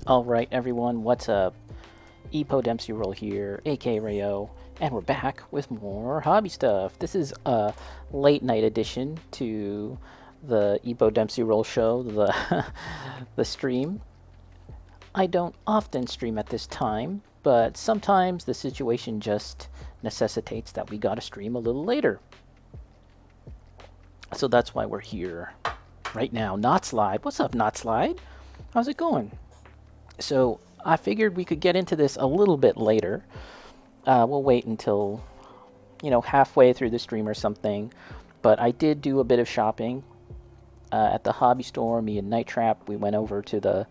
Alright everyone, what's up? Epo Dempsey Roll here, aka Rayo, and we're back with more hobby stuff. This is a late night edition to the Epo Dempsey Roll show, the stream. I don't often stream at this time, but sometimes the situation just necessitates that we gotta stream a little later. So that's why we're here right now. Not Slide. What's up, Not Slide? How's it going? So I figured we could get into this a little bit later. We'll wait until, halfway through the stream or something. But I did do a bit of shopping at the hobby store. Me and Night Trap, we went over to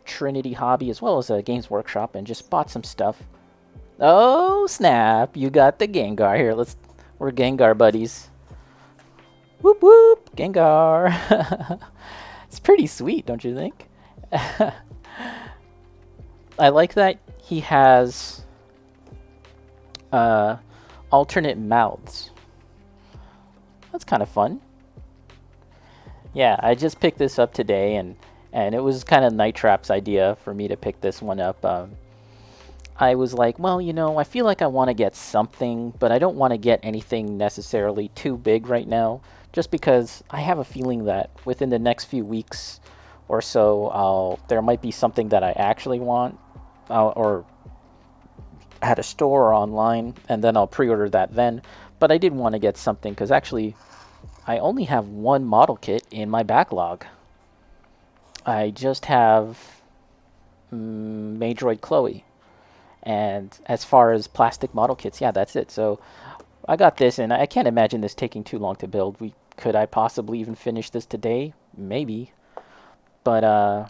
Trinity Hobby as well as a Games Workshop and just bought some stuff. Oh snap! You got the Gengar here. We're Gengar buddies. Whoop whoop, Gengar. It's pretty sweet, don't you think? I like that he has alternate mouths. That's kind of fun. Yeah, I just picked this up today, and it was kind of Night Trap's idea for me to pick this one up. I was like, well, I feel like I want to get something, but I don't want to get anything necessarily too big right now, just because I have a feeling that within the next few weeks or so, there might be something that I actually want, or at a store or online, and then I'll pre-order that then. But I did want to get something, because actually, I only have one model kit in my backlog. I just have Maydroid Chloe. And as far as plastic model kits, yeah, that's it. So I got this, and I can't imagine this taking too long to build. Could I possibly even finish this today? Maybe. But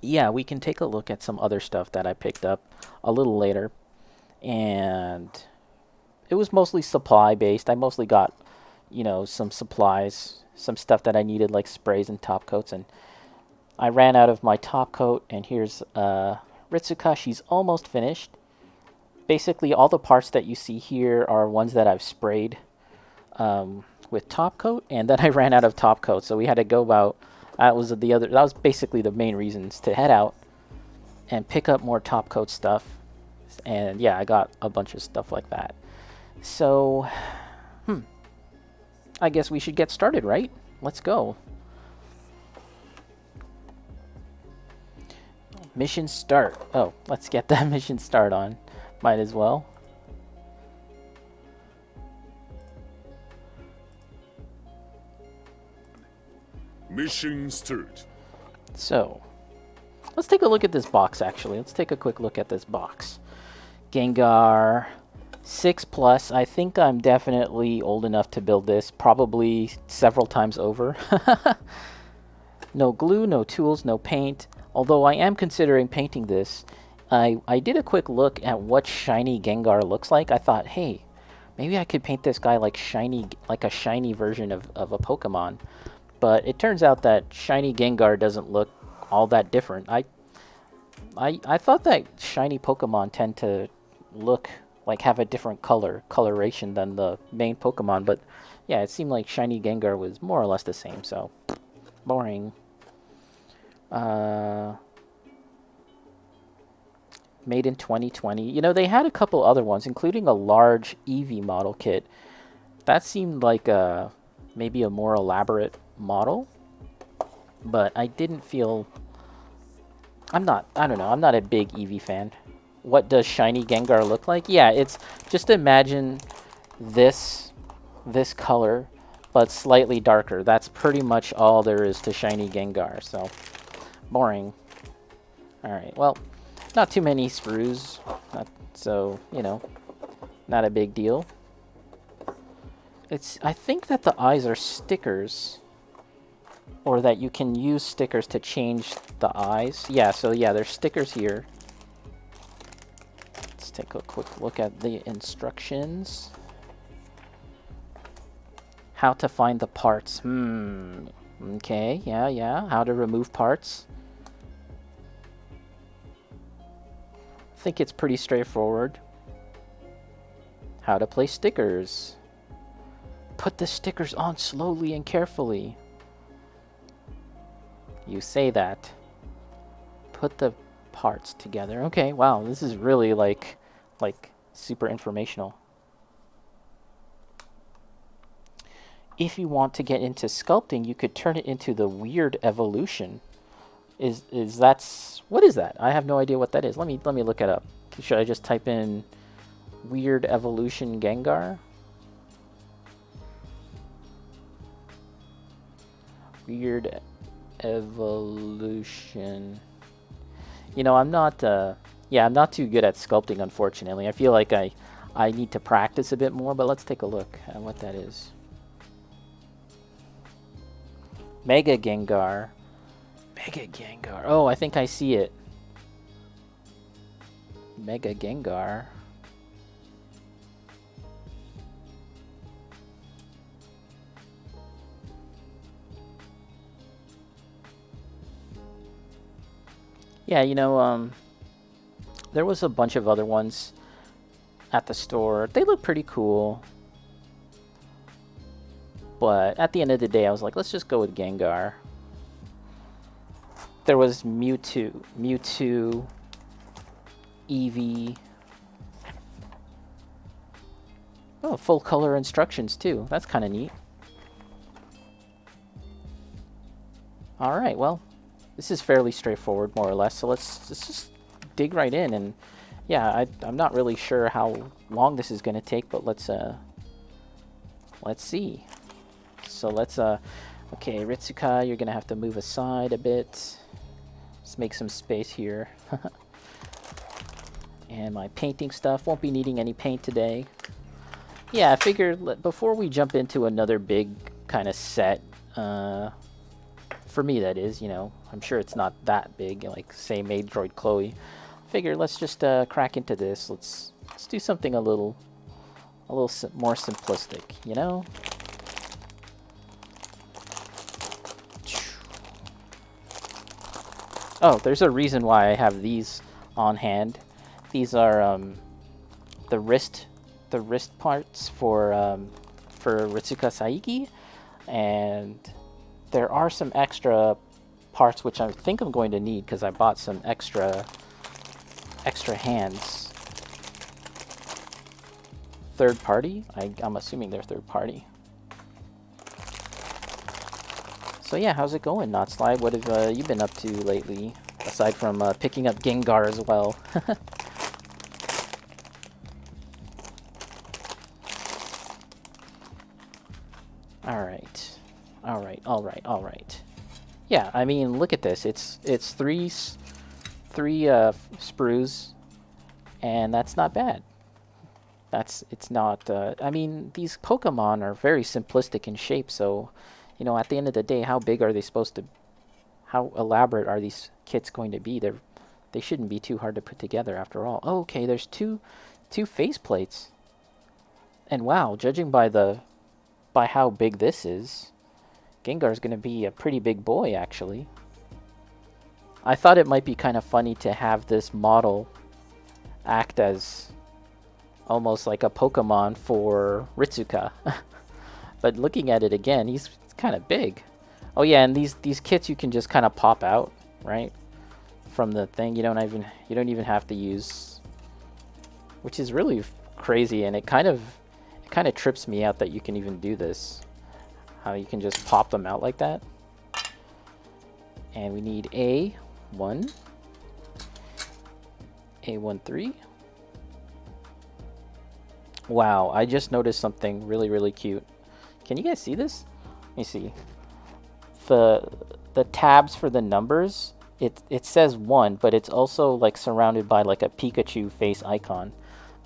yeah, we can take a look at some other stuff that I picked up a little later. And it was mostly supply based. I mostly got, some supplies, some stuff that I needed, like sprays and top coats. And I ran out of my top coat, and here's Ritsuka. She's almost finished. Basically, all the parts that you see here are ones that I've sprayed with top coat, and then I ran out of top coat, so we had to go out. That was basically the main reasons to head out and pick up more top coat stuff. And yeah, I got a bunch of stuff like that. So, I guess we should get started, right? Let's go. Mission start. Oh, let's get that mission start on. Might as well. Mission start. So, let's take a look at this box, actually. Let's take a quick look at this box. Gengar 6+. I think I'm definitely old enough to build this, probably several times over. No glue, no tools, no paint. Although I am considering painting this. I did a quick look at what shiny Gengar looks like. I thought, hey, maybe I could paint this guy like a shiny version of a Pokemon. But it turns out that shiny Gengar doesn't look all that different. I thought that shiny Pokemon tend to look like have a different coloration than the main Pokemon. But yeah, it seemed like shiny Gengar was more or less the same. So boring. Made in 2020. They had a couple other ones, including a large Eevee model kit. That seemed like maybe a more elaborate model, but I didn't feel... I don't know, I'm not a big Eevee fan. What does shiny Gengar look like? Yeah, it's... Just imagine this color, but slightly darker. That's pretty much all there is to shiny Gengar, so... Boring. Alright, well, not too many screws, so, not a big deal. I think that the eyes are stickers, or that you can use stickers to change the eyes. Yeah, so yeah, there's stickers here. Let's take a quick look at the instructions. How to find the parts. Okay, yeah. How to remove parts. I think it's pretty straightforward. How to place stickers. Put the stickers on slowly and carefully. You say that. Put the parts together. Okay, wow, this is really like super informational. If you want to get into sculpting, you could turn it into the weird evolution. Is that's what is that? I have no idea what that is. Let me look it up. Should I just type in weird evolution Gengar? Weird evolution. You know, I'm not yeah, I'm not too good at sculpting, unfortunately. I feel like I need to practice a bit more, but let's take a look at what that is. Mega Gengar. Mega Gengar. Oh, I think I see it. Mega Gengar. Yeah, you know, there was a bunch of other ones at the store. They look pretty cool. But at the end of the day, I was like, let's just go with Gengar. There was Mewtwo, Eevee. Oh, full color instructions too. That's kind of neat. Alright, well, this is fairly straightforward, more or less. So let's just dig right in. And yeah, I'm not really sure how long this is going to take, but let's see. So let's, okay, Ritsuka, you're going to have to move aside a bit. Let's make some space here. And my painting stuff, won't be needing any paint today. Yeah, I figured before we jump into another big kind of set, for me that is, you know, I'm sure it's not that big, like say Maidroid Chloe. Figure let's just crack into this. Let's do something a little more simplistic, you know? Oh, there's a reason why I have these on hand. These are the wrist parts for Ritsuka Saiki, and there are some extra parts which I think I'm going to need because I bought some extra hands. Third party? I'm assuming they're third party. So yeah, how's it going, Notslide? What have you been up to lately? Aside from picking up Gengar as well. Alright. Yeah, I mean, look at this. It's three sprues, and that's not bad. It's not. I mean, these Pokemon are very simplistic in shape, so you know, at the end of the day, how big are they supposed to? How elaborate are these kits going to be? They shouldn't be too hard to put together after all. Oh, okay, there's two face plates, and wow, judging by how big this is, Gengar's going to be a pretty big boy, actually. I thought it might be kind of funny to have this model act as almost like a Pokemon for Ritsuka. But looking at it again, he's kind of big. Oh yeah, and these kits you can just kind of pop out, right? From the thing. You don't even have to use, which is really crazy, and it kind of trips me out that you can even do this. How you can just pop them out like that. And we need A1, A13. Wow, I just noticed something really cute. Can you guys see this? Let me see. The tabs for the numbers, it says 1, but it's also like surrounded by like a Pikachu face icon.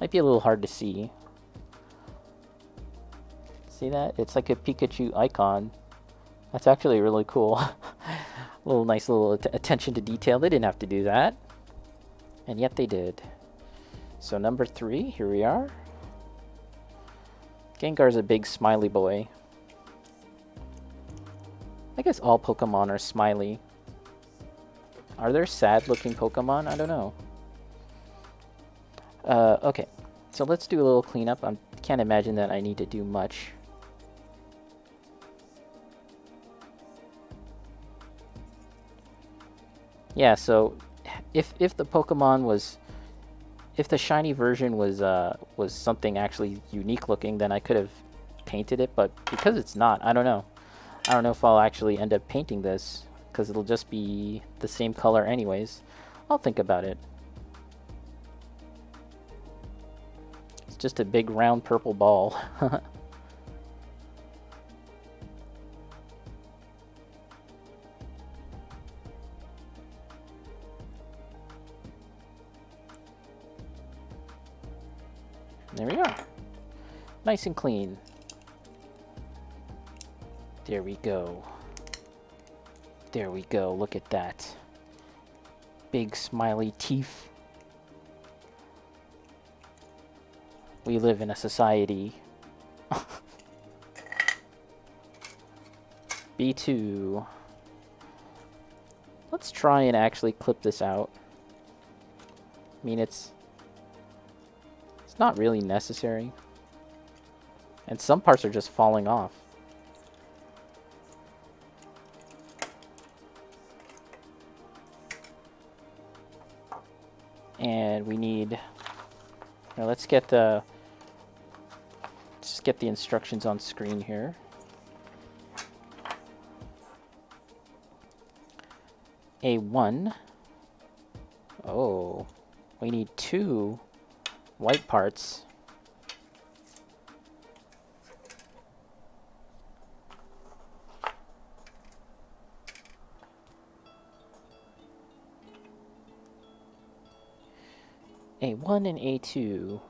Might be a little hard to see. See that? It's like a Pikachu icon. That's actually really cool. Nice little attention to detail. They didn't have to do that, and yet they did. So number 3, here we are. Gengar's a big smiley boy. I guess all Pokemon are smiley. Are there sad-looking Pokemon? I don't know. Okay, so let's do a little cleanup. I can't imagine that I need to do much. Yeah, so if the Pokemon was, if the shiny version was something actually unique looking, then I could have painted it. But because it's not, I don't know. I don't know if I'll actually end up painting this because it'll just be the same color anyways. I'll think about it. It's just a big round purple ball. There we are. Nice and clean. There we go. There we go. Look at that. Big smiley teeth. We live in a society. B2. Let's try and actually clip this out. I mean, it's not really necessary. And some parts are just falling off. And we need... Now let's get the... Just get the instructions on screen here. A1. Oh. We need 2 white parts. A1 and A2.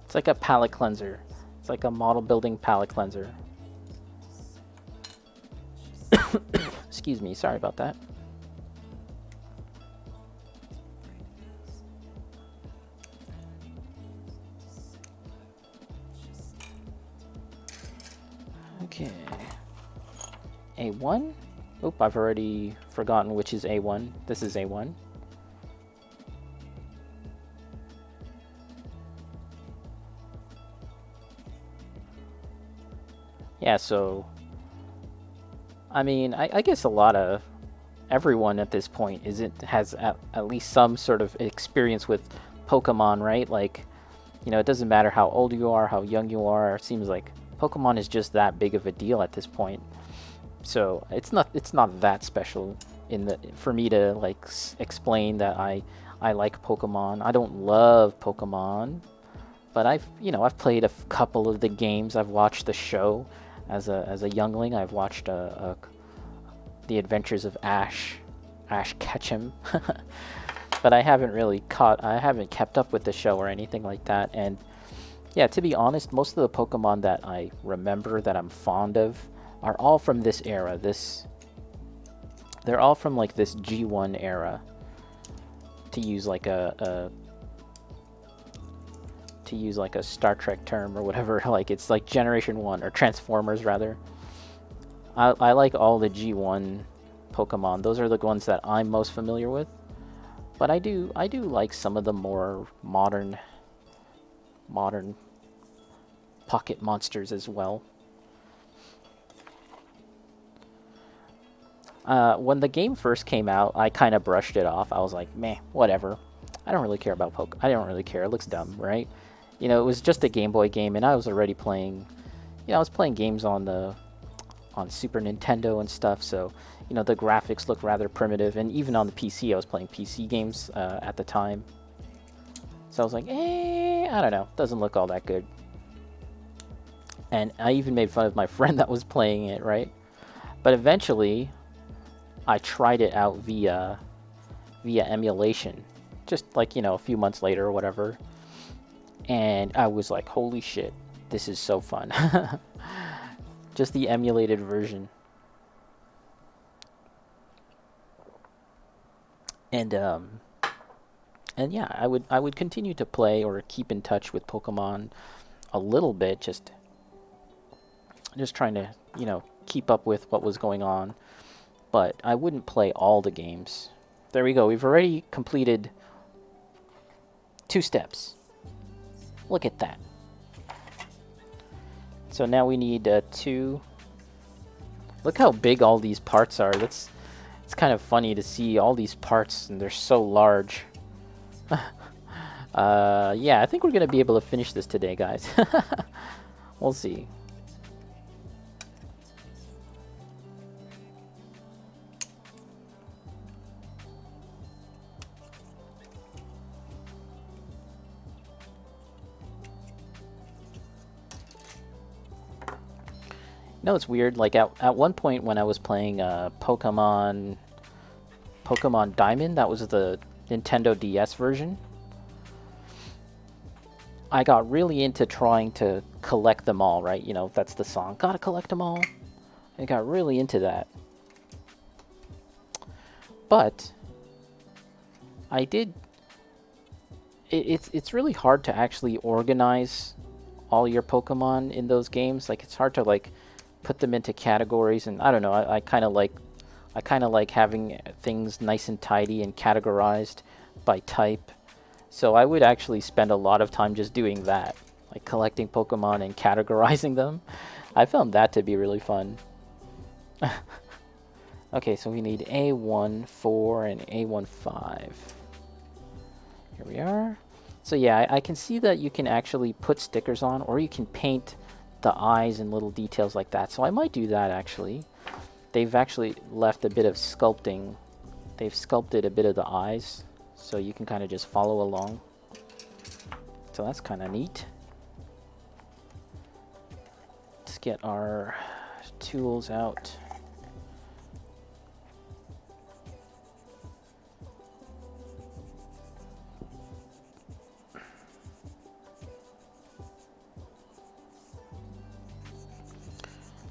It's like a palette cleanser. It's like a model building palette cleanser. Excuse me, sorry about that. Okay. A1? Oop, I've already forgotten which is A1. This is A1. Yeah, so... I mean, I guess a lot of... Everyone at this point has at least some sort of experience with Pokemon, right? Like, you know, it doesn't matter how old you are, how young you are. It seems like Pokemon is just that big of a deal at this point. So it's not that special for me to like explain that I like Pokemon. I don't love Pokemon, but I've played a couple of the games. I've watched the show as a youngling. I've watched The Adventures of Ash Ketchum. But I haven't kept up with the show or anything like that. And yeah, to be honest, most of the Pokemon that I remember that I'm fond of are all from this era. They're all from like this G1 era, to use like a Star Trek term or whatever. Like it's like Generation 1 or Transformers rather. I like all the G1 Pokemon. Those are the ones that I'm most familiar with. But I do like some of the more modern pocket monsters as well. When the game first came out, I kind of brushed it off. I was like, meh, whatever. I don't really care about I don't really care. It looks dumb, right? You know, it was just a Game Boy game, and I was already playing... I was playing games on Super Nintendo and stuff, so, you know, the graphics look rather primitive. And even on the PC, I was playing PC games at the time. So I was like, I don't know. Doesn't look all that good. And I even made fun of my friend that was playing it, right? But eventually... I tried it out via emulation, just like, you know, a few months later or whatever, and I was like, holy shit, this is so fun. Just the emulated version. And yeah, I would continue to play or keep in touch with Pokemon a little bit, just trying to, you know, keep up with what was going on. But I wouldn't play all the games. There we go. We've already completed 2 steps. Look at that. So now we need 2 Look how big all these parts are. It's kind of funny to see all these parts and they're so large. Yeah, I think we're gonna be able to finish this today, guys. We'll see. No, it's weird. Like at one point when I was playing Pokemon Diamond, that was the Nintendo DS version. I got really into trying to collect them all, right? You know, that's the song. Gotta collect them all. I got really into that. But I did. It's really hard to actually organize all your Pokemon in those games. Like it's hard to like put them into categories, and I don't know. I kind of like having things nice and tidy and categorized by type. So I would actually spend a lot of time just doing that, like collecting Pokemon and categorizing them. I found that to be really fun. Okay, so we need A14 and A15. Here we are. So yeah, I can see that you can actually put stickers on, or you can paint the eyes and little details like that. So I might do that actually. They've actually left a bit of sculpting. They've sculpted a bit of the eyes, so you can kind of just follow along. So that's kind of neat. Let's get our tools out.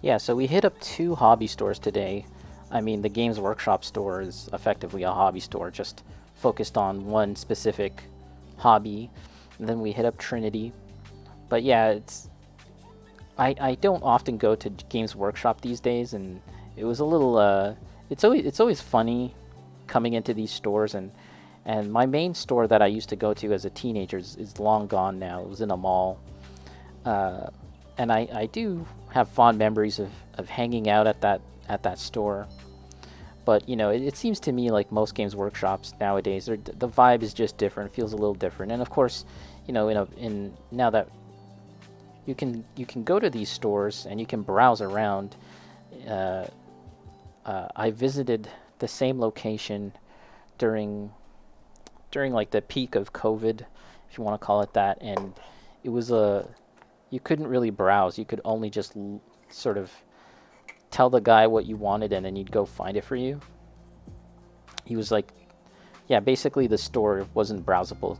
Yeah, so we hit up 2 hobby stores today. I mean, the Games Workshop store is effectively a hobby store, just focused on one specific hobby. And then we hit up Trinity. But yeah, I don't often go to Games Workshop these days, and it was a little it's always funny coming into these stores, and my main store that I used to go to as a teenager is long gone now. It was in a mall. And I do have fond memories of hanging out at that store. But you know, it seems to me like most Games Workshops nowadays, the vibe is just different. It feels a little different. And of course, you know, in now that you can go to these stores and you can browse around. I visited the same location during like the peak of COVID, if you want to call it that, and it was you couldn't really browse. You could only just sort of tell the guy what you wanted, and then he'd go find it for you. He was like, yeah, basically the store wasn't browsable.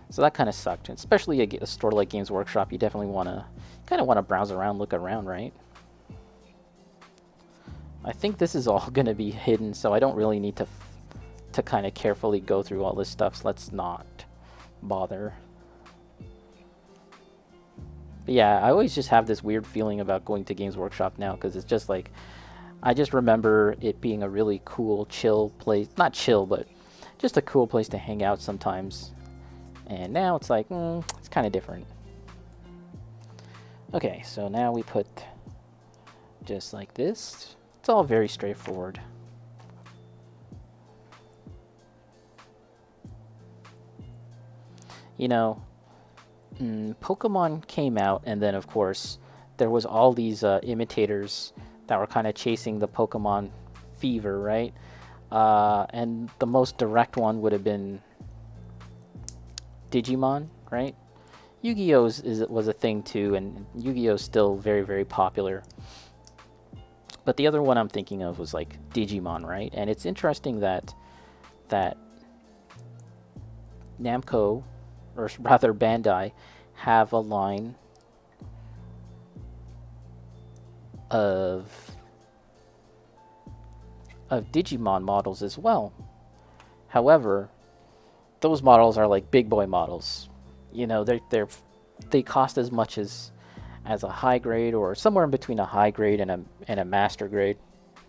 So that kind of sucked, especially a store like Games Workshop. You definitely kind of want to browse around, look around, right? I think this is all going to be hidden, so I don't really need to kind of carefully go through all this stuff. So let's not bother. But yeah, I always just have this weird feeling about going to Games Workshop now, because it's just like, I just remember it being a really cool, chill place. Not chill, but just a cool place to hang out sometimes. And now it's like, it's kind of different. Okay, so now we put just like this. It's all very straightforward. You know, Pokemon came out, and then of course there was all these imitators that were kind of chasing the Pokemon fever, right? And the most direct one would have been Digimon, right? Yu-Gi-Oh! Was a thing too, and Yu-Gi-Oh! Is still very, very popular. But the other one I'm thinking of was like Digimon, right? And it's interesting that Namco, or rather Bandai, have a line of Digimon models as well. However, those models are like big boy models. You know, they cost as much as a high grade, or somewhere in between a high grade and a master grade,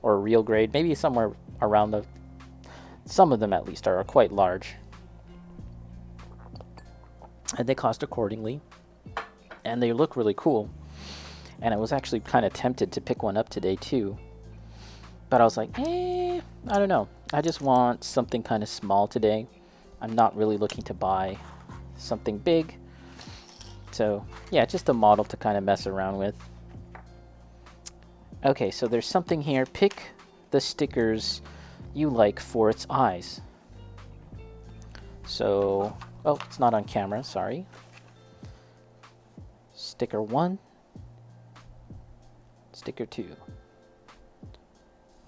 or a real grade. Maybe somewhere around some of them at least are quite large. And they cost accordingly. And they look really cool. And I was actually kind of tempted to pick one up today too. But I was like, I don't know. I just want something kind of small today. I'm not really looking to buy something big. So, yeah, just a model to kind of mess around with. Okay, so there's something here. Pick the stickers you like for its eyes. So, oh, it's not on camera, sorry. Sticker 1. Sticker 2.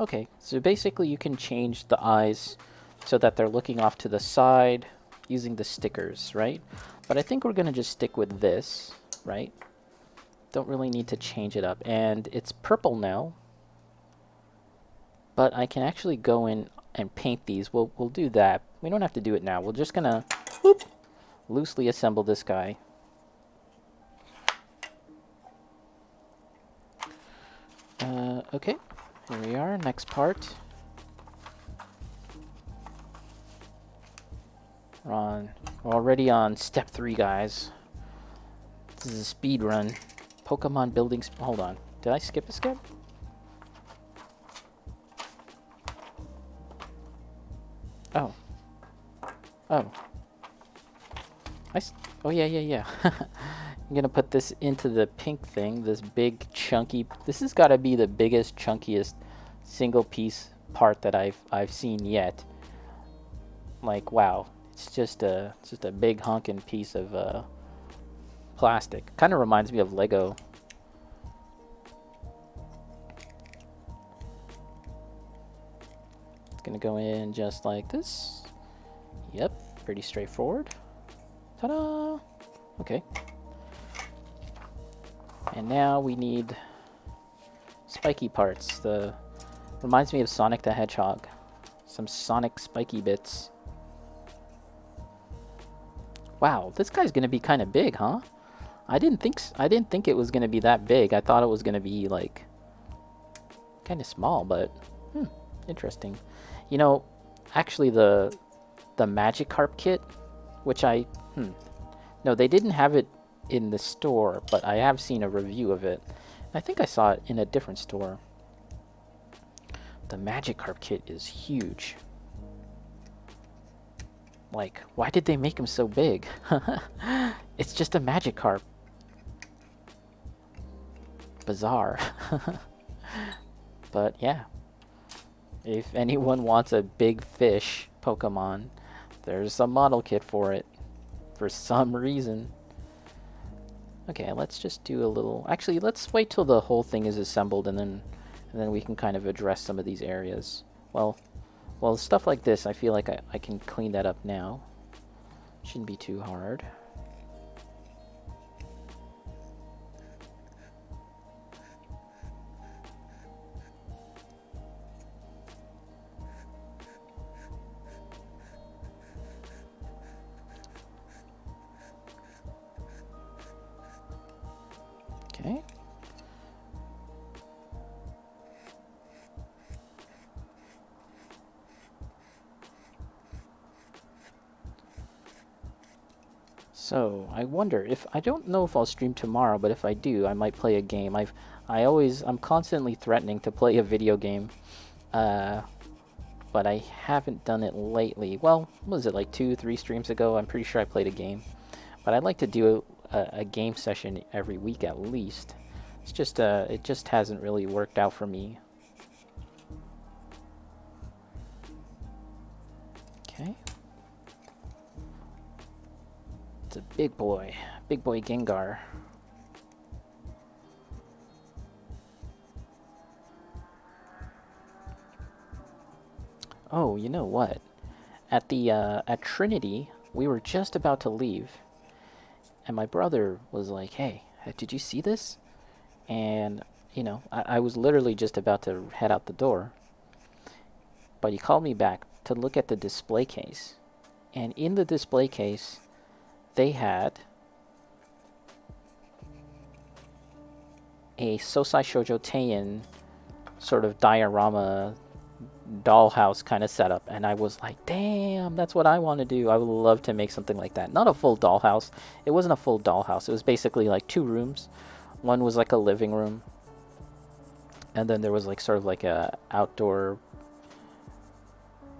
Okay, so basically you can change the eyes so that they're looking off to the side using the stickers, right? But I think we're going to just stick with this, right? Don't really need to change it up. And it's purple now. But I can actually go in and paint these. We'll do that. We don't have to do it now. We're just going to loosely assemble this guy. Okay, here we are, next part. We're already on step 3, guys. This is a speed run. Pokemon building. Hold on. Did I skip a step? Oh. Oh. Oh, yeah. I'm gonna put this into the pink thing. This big, chunky. This has got to be the biggest, chunkiest single piece part that I've seen yet. Like, wow. It's just a big honking piece of plastic. Kind of reminds me of Lego. It's gonna go in just like this. Yep, pretty straightforward. Ta-da! Okay. And now we need spiky parts. Reminds me of Sonic the Hedgehog. Some Sonic spiky bits. Wow, this guy's gonna be kind of big, huh? I didn't think it was gonna be that big. I thought it was gonna be like kind of small, but interesting. You know, actually the Magikarp kit, which no, they didn't have it in the store, but I have seen a review of it. I think I saw it in a different store. The Magikarp kit is huge. Like, why did they make him so big? It's just a Magikarp. Bizarre. But yeah. If anyone wants a big fish Pokemon, there's a model kit for it. For some reason. Okay, let's just do a little... Actually, let's wait till the whole thing is assembled and then we can kind of address some of these areas. Well, stuff like this, I feel like I can clean that up now. Shouldn't be too hard. Okay. So, I wonder if... I don't know if I'll stream tomorrow, but if I do, I might play a game. I'm constantly threatening to play a video game. But I haven't done it lately. Well, what was it, like 2-3 streams ago? I'm pretty sure I played a game. But I'd like to do a game session every week at least. It's just, it just hasn't really worked out for me. Okay. It's a big boy Gengar. Oh, you know what? At Trinity, we were just about to leave, and my brother was like, "Hey, did you see this?" And you know, I was literally just about to head out the door, but he called me back to look at the display case, and in the display case, they had a Sosai Shoujo Teian sort of diorama dollhouse kind of setup, and I was like, damn, that's what I want to do. I would love to make something like that. Not a full dollhouse. It wasn't a full dollhouse. It was basically like 2 rooms. One was like a living room, and then there was like sort of like a outdoor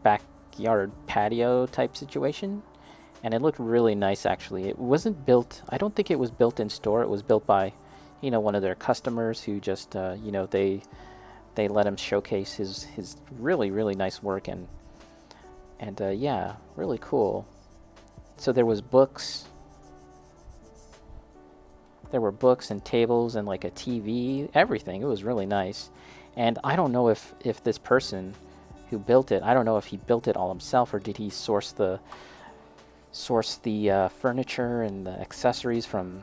backyard patio type situation, and it looked really nice actually. It wasn't built. I don't think it was built in store. It was built by, one of their customers who just they let him showcase his really really nice work, and yeah, really cool. So there were books and tables and like a TV, everything. It was really nice. And I don't know if this person who built it, I don't know if he built it all himself or did he source the furniture and the accessories from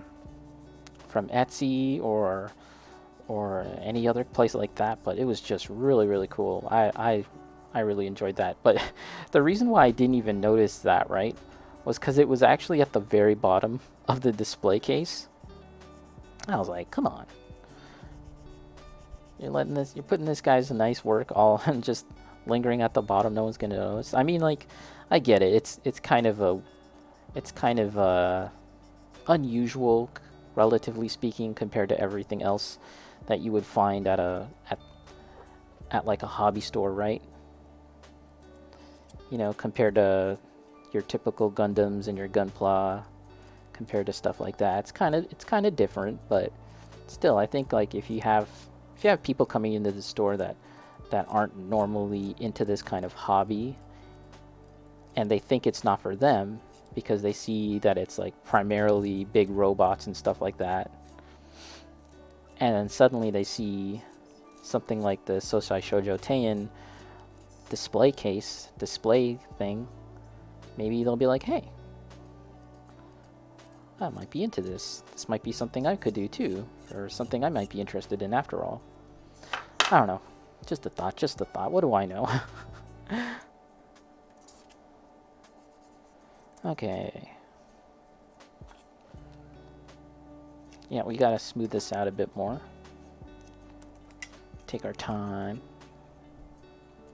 Etsy or any other place like that. But it was just really really cool. I really enjoyed that. But the reason why I didn't even notice that, right, was because it was actually at the very bottom of the display case. I was like, come on. You're putting this guy's nice work all and just lingering at the bottom. No one's gonna notice. I mean, like, I get it. It's kind of unusual, relatively speaking, compared to everything else that you would find at like a hobby store, right? Compared to your typical Gundams and your Gunpla, compared to stuff like that. It's kind of different, but still, I think like if you have people coming into the store that aren't normally into this kind of hobby, and they think it's not for them because they see that it's like primarily big robots and stuff like that, and then suddenly they see something like the Sosai Shoujo Teien display thing, maybe they'll be like, hey, I might be into this. This might be something I could do too, or something I might be interested in after all. I don't know. Just a thought, just a thought. What do I know? Okay. Yeah, we gotta smooth this out a bit more. Take our time.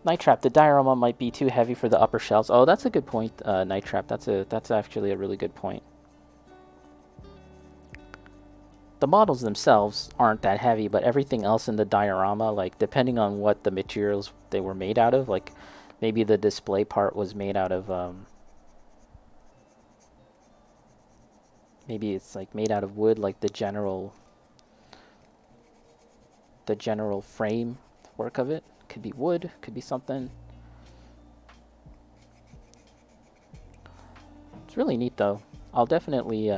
Night Trap, the diorama might be too heavy for the upper shelves. Oh, that's a good point, Night Trap. That's actually a really good point. The models themselves aren't that heavy, but everything else in the diorama, like depending on what the materials they were made out of, like maybe the display part was made out of maybe it's like made out of wood, like the general frame work of it. Could be wood, could be something. It's really neat though. I'll definitely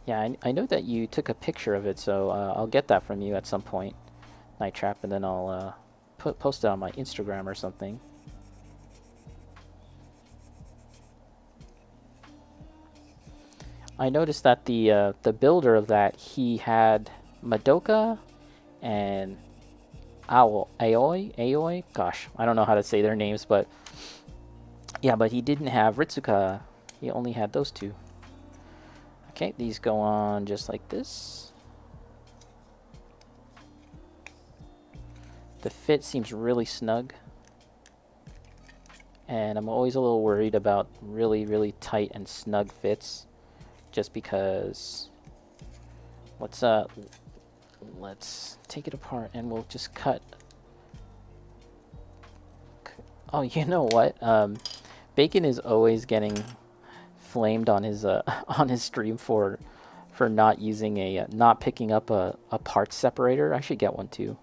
yeah, I know that you took a picture of it, so I'll get that from you at some point, Night Trap, and then I'll post it on my Instagram or something. I noticed that the builder of that, he had Madoka and Aoi. Gosh, I don't know how to say their names, but yeah, but he didn't have Ritsuka. He only had those two. Okay, these go on just like this. The fit seems really snug. And I'm always a little worried about really, really tight and snug fits. Just because let's take it apart and we'll just cut. Oh, you know what? Bacon is always getting flamed on his on his stream for not using not picking up a parts separator. I should get one too.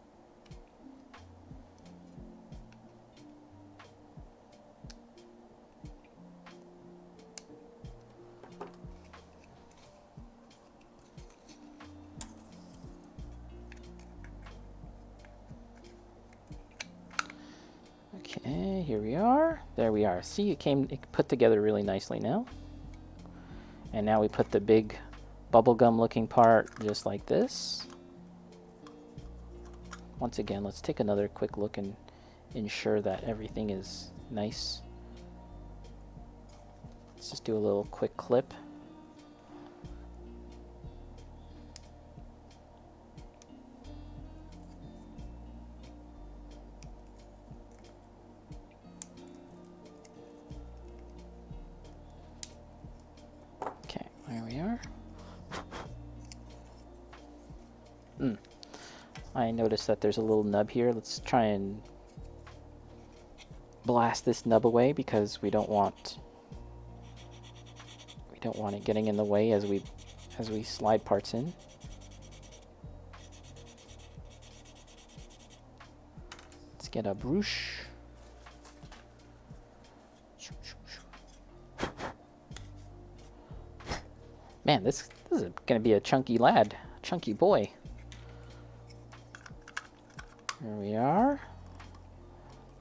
Okay, here we are. There we are. See, it put together really nicely now. And now we put the big bubblegum looking part just like this. Once again, let's take another quick look and ensure that everything is nice. Let's just do a little quick clip. Okay, there we are. I noticed that there's a little nub here. Let's try and blast this nub away because we don't want it getting in the way as we slide parts in. Let's get a brush. Man, this is gonna be a chunky lad, chunky boy. Here we are.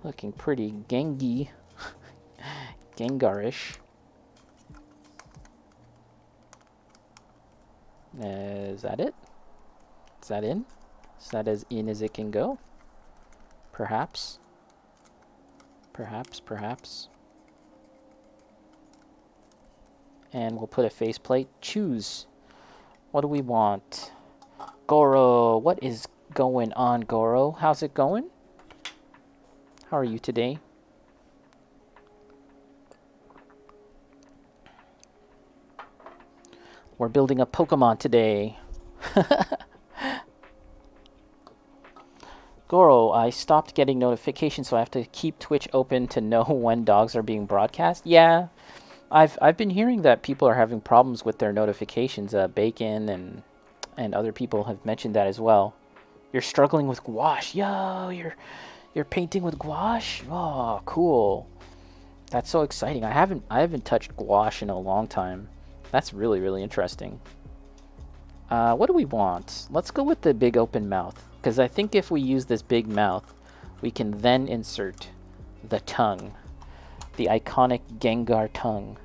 Looking pretty Gengi, Gengarish. Is that it? Is that in? Is that as in as it can go? Perhaps. Perhaps, perhaps. And we'll put a faceplate. Choose. What do we want? Goro, what is going on, Goro? How's it going? How are you today? We're building a Pokemon today. Goro, I stopped getting notifications, so I have to keep Twitch open to know when dogs are being broadcast. Yeah, I've been hearing that people are having problems with their notifications. Bacon and other people have mentioned that as well. You're struggling with gouache. Yo, you're painting with gouache. Oh, cool. That's so exciting. I haven't touched gouache in a long time. That's really, really interesting. What do we want? Let's go with the big open mouth, because I think if we use this big mouth, we can then insert the tongue. The iconic Gengar tongue.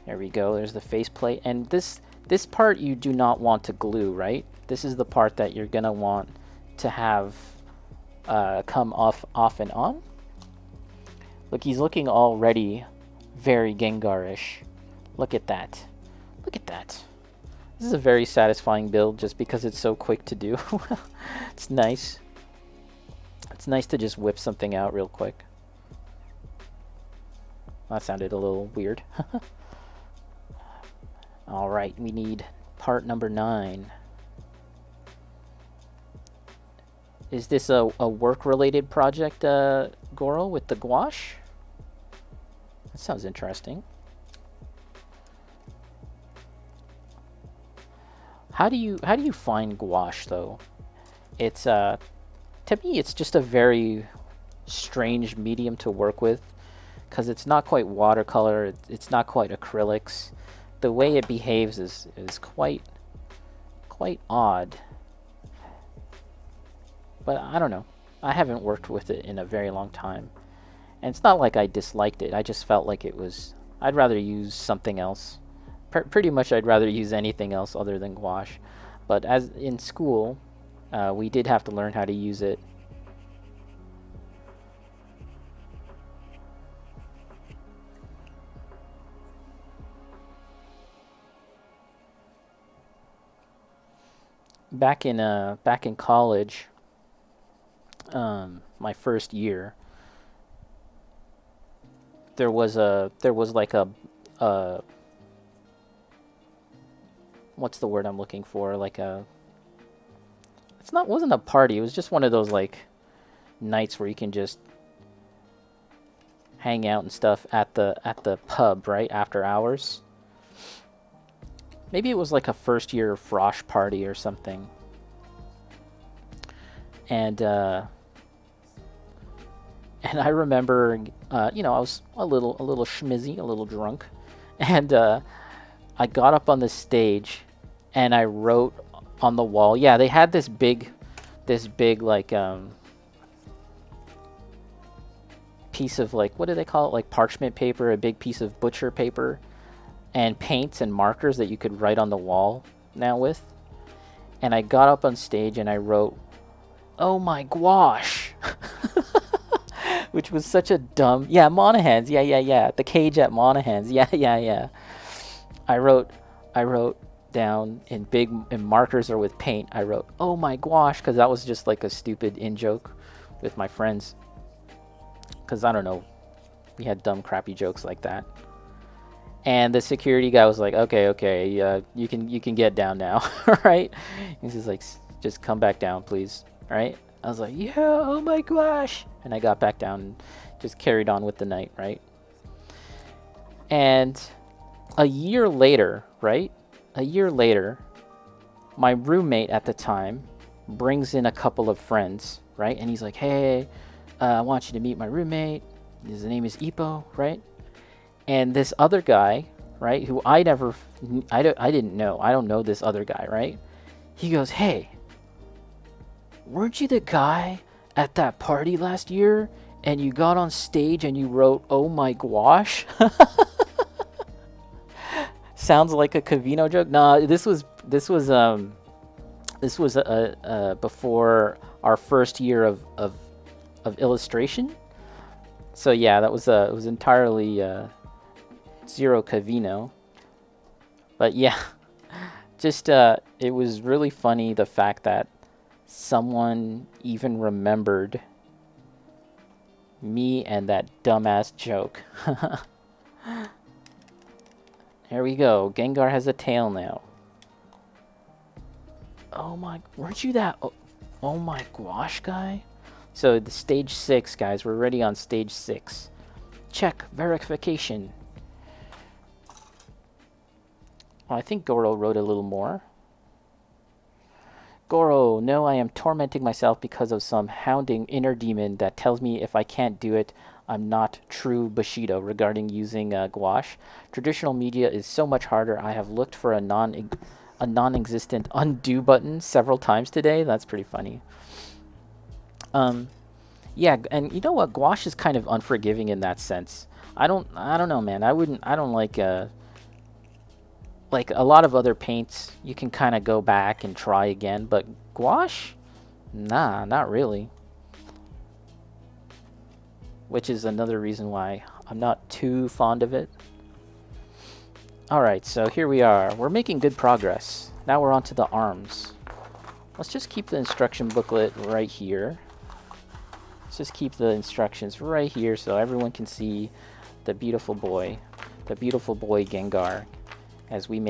There we go. There's the faceplate. And this part you do not want to glue, right? This is the part that you're going to want to have come off and on. Look, he's looking already very Gengarish. Look at that. Look at that. This is a very satisfying build just because it's so quick to do. It's nice. It's nice to just whip something out real quick. That sounded a little weird. Alright, we need part number 9. Is this a work-related project, Goro, with the gouache? That sounds interesting. How do you find gouache though? It's to me it's just a very strange medium to work with, because it's not quite watercolor, it's not quite acrylics. The way it behaves is quite odd. But I don't know. I haven't worked with it in a very long time. And it's not like I disliked it. I just felt like it was... I'd rather use something else. Pretty much I'd rather use anything else other than gouache. But as in school, we did have to learn how to use it. Back in college, my first year, there was like a what's the word I'm looking for? Like a, wasn't a party. It was just one of those like nights where you can just hang out and stuff at the pub, right, after hours. Maybe it was like a first year frosh party or something. And I remember, I was a little schmizzy, a little drunk, and I got up on the stage, and I wrote on the wall. Yeah, they had this big like piece of, like, what do they call it? Like parchment paper, a big piece of butcher paper, and paints and markers that you could write on the wall now with. And I got up on stage and I wrote, "Oh my gouache," which was such a dumb... Yeah, Monaghan's. Yeah. The cage at Monaghan's. Yeah. I wrote down in markers or with paint, I wrote, "Oh my gouache," because that was just like a stupid in-joke with my friends. Because, I don't know, we had dumb, crappy jokes like that. And the security guy was like, okay, okay, you can get down now, right? He's just like, just come back down, please, right? I was like, yeah, oh my gosh, and I got back down and just carried on with the night, right? And a year later, right? A year later, my roommate at the time brings in a couple of friends, right? And he's like, hey, I want you to meet my roommate. His name is Ipo, right? And this other guy, right, who I didn't know. I don't know this other guy, right? He goes, hey, weren't you the guy at that party last year? And you got on stage and you wrote, oh my gosh? Sounds like a Cavino joke. Nah, this was before our first year of illustration. So yeah, it was entirely zero Cavino. But yeah, just it was really funny the fact that someone even remembered me and that dumbass joke. Here we go. Gengar has a tail now. Oh my, weren't you that? Oh my gosh, guy. So the stage 6, guys. We're ready on stage 6. Check verification. Well, I think Goro wrote a little more. Goro, no, I am tormenting myself because of some hounding inner demon that tells me if I can't do it, I'm not true Bushido regarding using gouache. Traditional media is so much harder. I have looked for a non-existent undo button several times today. That's pretty funny. Yeah, and you know what? Gouache is kind of unforgiving in that sense. I don't know, man. I don't like a lot of other paints. You can kind of go back and try again, but gouache, nah, not really. Which is another reason why I'm not too fond of it. All right, so here we are. We're making good progress. Now we're on to the arms. Let's just keep the instruction booklet right here. Let's just keep the instructions right here so everyone can see the beautiful boy Gengar, as we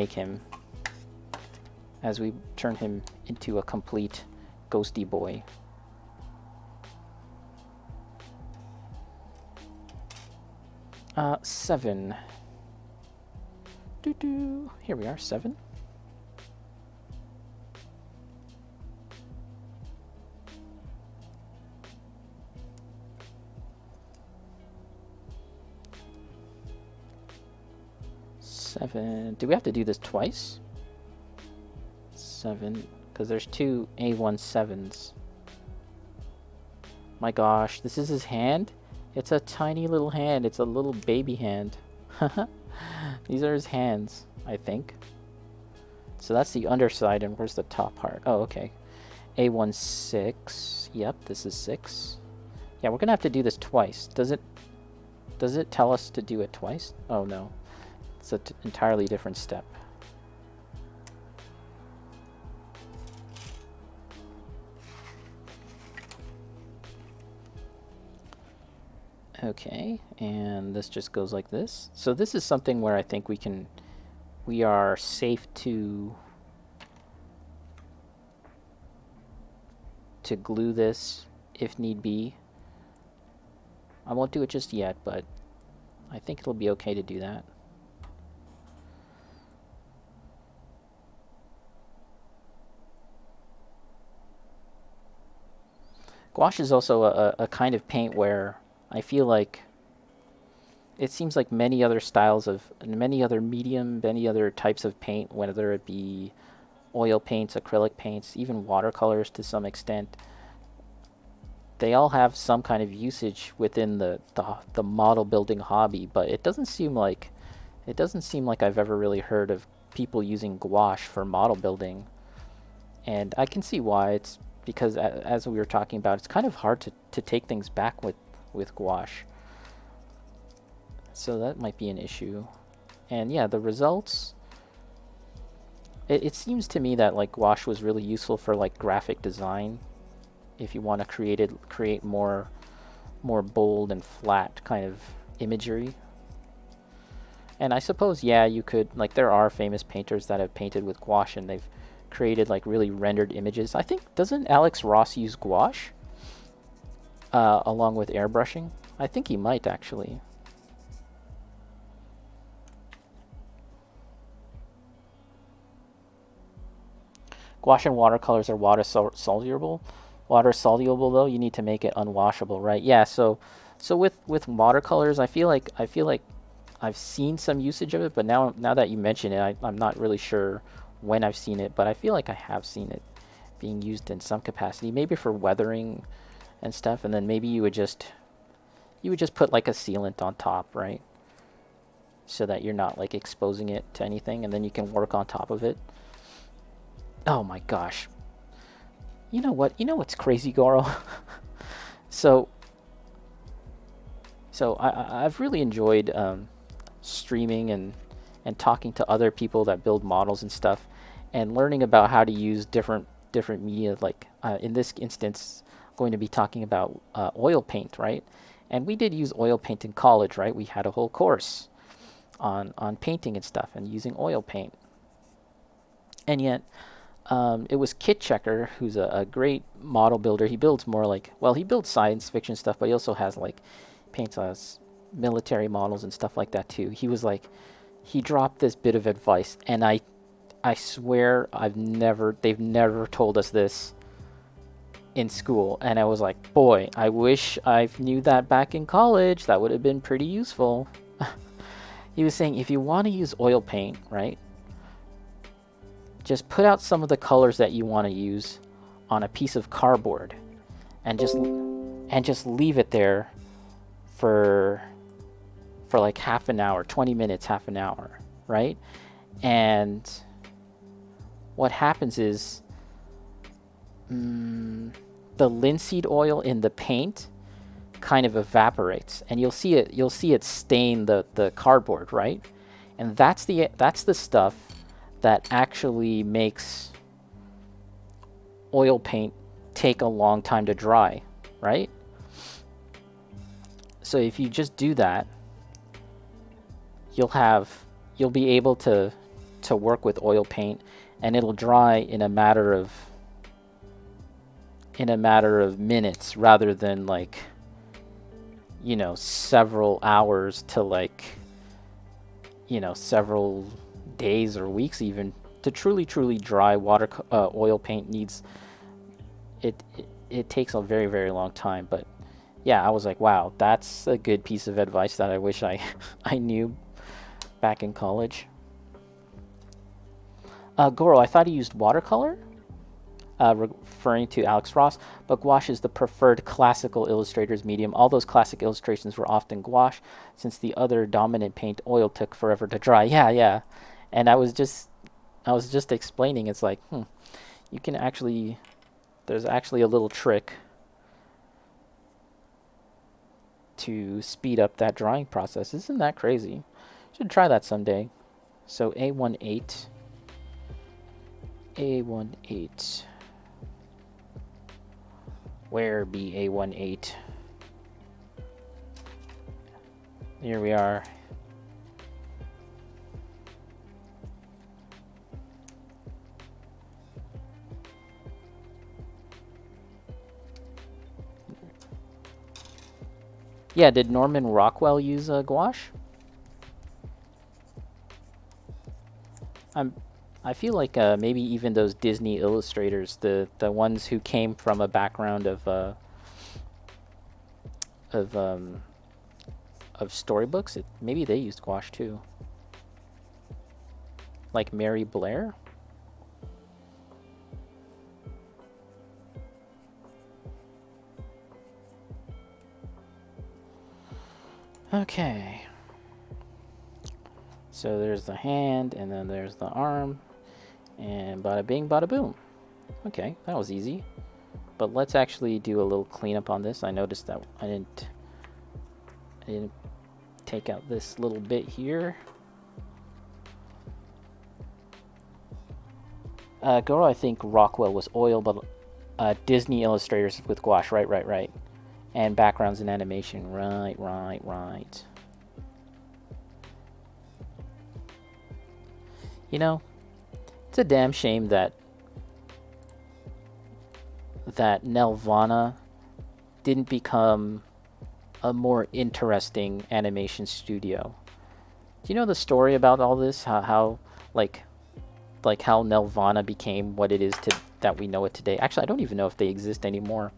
turn him into a complete ghosty boy. Seven. Doo-doo. Here we are, 7. Do we have to do this twice? 7, because there's 2 A17s. My gosh, this is his hand? It's a tiny little hand. It's a little baby hand. These are his hands, I think. So that's the underside, and where's the top part? Oh, okay. A16. Yep, this is 6. Yeah, we're gonna have to do this twice. Does it tell us to do it twice? Oh no. It's an entirely different step. Okay, and this just goes like this. So this is something where I think we are safe to glue this if need be. I won't do it just yet, but I think it'll be okay to do that. Gouache is also a kind of paint where I feel like it seems like many other styles of, many other medium, many other types of paint, whether it be oil paints, acrylic paints, even watercolors to some extent, they all have some kind of usage within the model building hobby, but it doesn't seem like I've ever really heard of people using gouache for model building. And I can see why. It's because, as we were talking about, it's kind of hard to take things back with gouache. So that might be an issue. And yeah, the results, it seems to me that like gouache was really useful for like graphic design, if you want to create more bold and flat kind of imagery. And I suppose, yeah, you could, like, there are famous painters that have painted with gouache and they've created, like, really rendered images. I think, doesn't Alex Ross use gouache along with airbrushing? I think he might, actually. Gouache and watercolors are water soluble. Water soluble, though, you need to make it unwashable, right? Yeah, so with watercolors, I feel like I've seen some usage of it, but now that you mention it, I'm not really sure when I've seen it, but I feel like I have seen it being used in some capacity, maybe for weathering and stuff, and then maybe you would just put like a sealant on top, right? So that you're not like exposing it to anything, and then you can work on top of it. Oh my gosh. You know what? You know what's crazy, Goro? so I've really enjoyed streaming and talking to other people that build models and stuff, and learning about how to use different media. Like in this instance, going to be talking about oil paint, right? And we did use oil paint in college, right? We had a whole course on painting and stuff and using oil paint. And yet, it was Kit Checker, who's a great model builder. He builds more like, well, he builds science fiction stuff, but he also has like paints us military models and stuff like that too. He was like, he dropped this bit of advice, and I swear they've never told us this in school. And I was like, boy, I wish I knew that back in college. That would have been pretty useful. He was saying, if you want to use oil paint, right, just put out some of the colors that you want to use on a piece of cardboard, and just leave it there for like half an hour, 20 minutes, half an hour, right? And what happens is the linseed oil in the paint kind of evaporates, and you'll see it stain the cardboard, right? And that's the stuff that actually makes oil paint take a long time to dry, right? So if you just do that, you'll be able to work with oil paint, and it'll dry in a matter of minutes, rather than like, several hours to like, several days or weeks even. To truly dry oil paint needs it takes a very, very long time. But yeah, I was like, wow, that's a good piece of advice that I wish I I knew back in college. Goro, I thought he used watercolor, referring to Alex Ross, but gouache is the preferred classical illustrator's medium. All those classic illustrations were often gouache, since the other dominant paint, oil, took forever to dry. Yeah, yeah. And I was just explaining. It's like, you can actually, there's actually a little trick to speed up that drying process. Isn't that crazy? Should try that someday. So A18. Where be A18? Here we are. Yeah, did Norman Rockwell use gouache? I'm, I feel like maybe even those Disney illustrators, the ones who came from a background of um, of storybooks, maybe they used gouache too. Like Mary Blair. Okay. So there's the hand, and then there's the arm, and bada bing, bada boom. Okay, that was easy. But let's actually do a little cleanup on this. I noticed that I didn't take out this little bit here. Goro, I think Rockwell was oil, but Disney illustrators with gouache. Right. And backgrounds in animation. Right. You know, it's a damn shame that Nelvana didn't become a more interesting animation studio. Do you know the story about all this? How like how Nelvana became what it is to that we know it today. Actually, I don't even know if they exist anymore.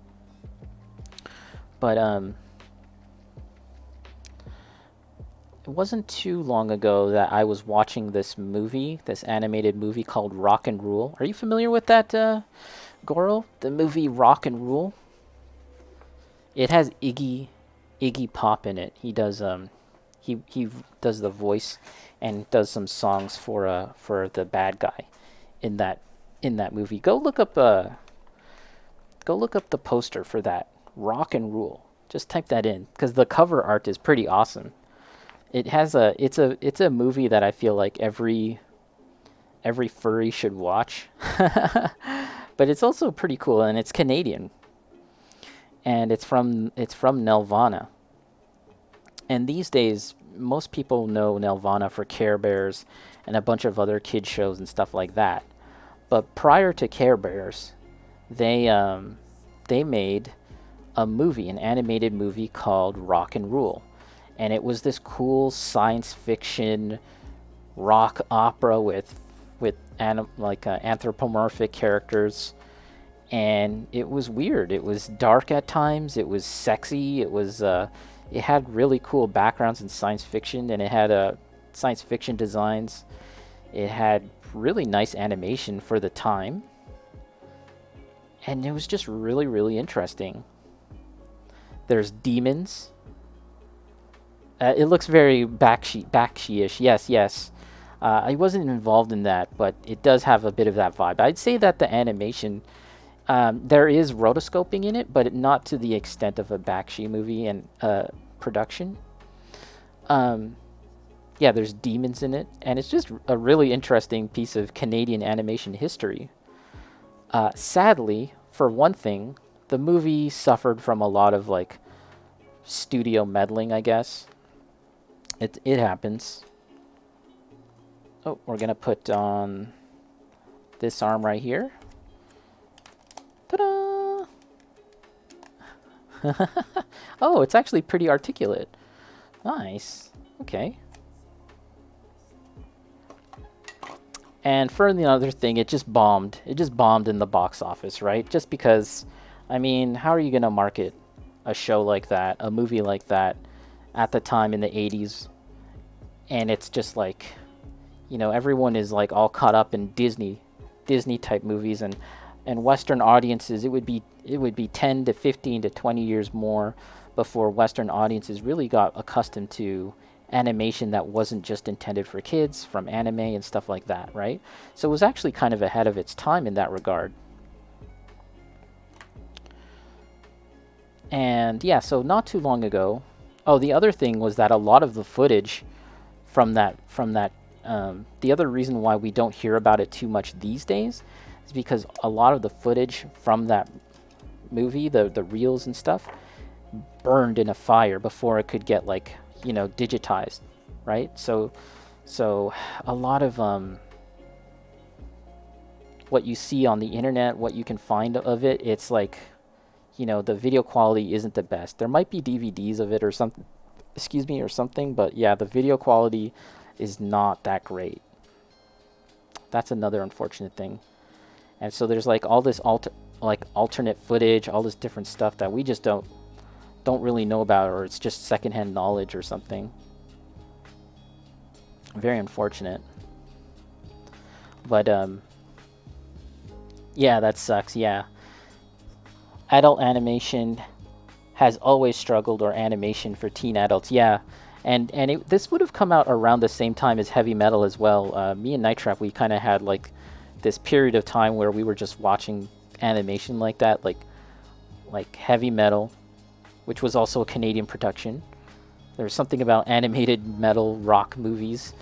But it wasn't too long ago that I was watching this movie, this animated movie called Rock and Rule. Are you familiar with that, Goro? The movie Rock and Rule. It has Iggy Pop in it. He does the voice and does some songs for the bad guy in that movie. Go look up the poster for that Rock and Rule. Just type that in because the cover art is pretty awesome. It's a movie that I feel like every furry should watch. But it's also pretty cool and it's Canadian and it's from Nelvana. And these days, most people know Nelvana for Care Bears and a bunch of other kid shows and stuff like that. But prior to Care Bears, they made a movie, an animated movie called Rock and Rule, and it was this cool science fiction rock opera with anthropomorphic characters, and it was weird. It was dark at times. It was sexy. It had really cool backgrounds in science fiction, and it had science fiction designs. It had really nice animation for the time, and it was just really, really interesting. There's demons. It looks very Bakshi-ish. Yes, yes. I wasn't involved in that, but it does have a bit of that vibe. I'd say that the animation, there is rotoscoping in it, but not to the extent of a Bakshi movie and production. Yeah, there's demons in it, and it's just a really interesting piece of Canadian animation history. Sadly, for one thing, the movie suffered from a lot of like studio meddling, I guess. It happens. Oh, we're gonna put on this arm right here. Ta-da! Oh, it's actually pretty articulate. Nice. Okay. And for the other thing, it just bombed. It just bombed in the box office, right? Just because, I mean, how are you gonna market a show like that, a movie like that, at the time in the 80s? And it's just like, everyone is like all caught up in Disney type movies, and Western audiences. It would be 10 to 15 to 20 years more before Western audiences really got accustomed to animation that wasn't just intended for kids, from anime and stuff like that, right? So it was actually kind of ahead of its time in that regard. And yeah, so not too long ago. Oh, the other thing was that a lot of the footage from that the other reason why we don't hear about it too much these days is because a lot of the footage from that movie, the reels and stuff, burned in a fire before it could get like digitized, right? So a lot of what you see on the internet, what you can find of it, it's like the video quality isn't the best. There might be DVDs of it or something, excuse me, or something, but yeah, the video quality is not that great. That's another unfortunate thing. And so there's like all this alternate footage, all this different stuff that we just don't really know about, or it's just secondhand knowledge or something. Very unfortunate. But yeah, that sucks. Yeah, adult animation has always struggled, or animation for teen adults. Yeah, and this would have come out around the same time as heavy metal as well. Me and Night Trap, we kind of had like this period of time where we were just watching animation like that, like heavy metal, which was also a Canadian production. There's something about animated metal rock movies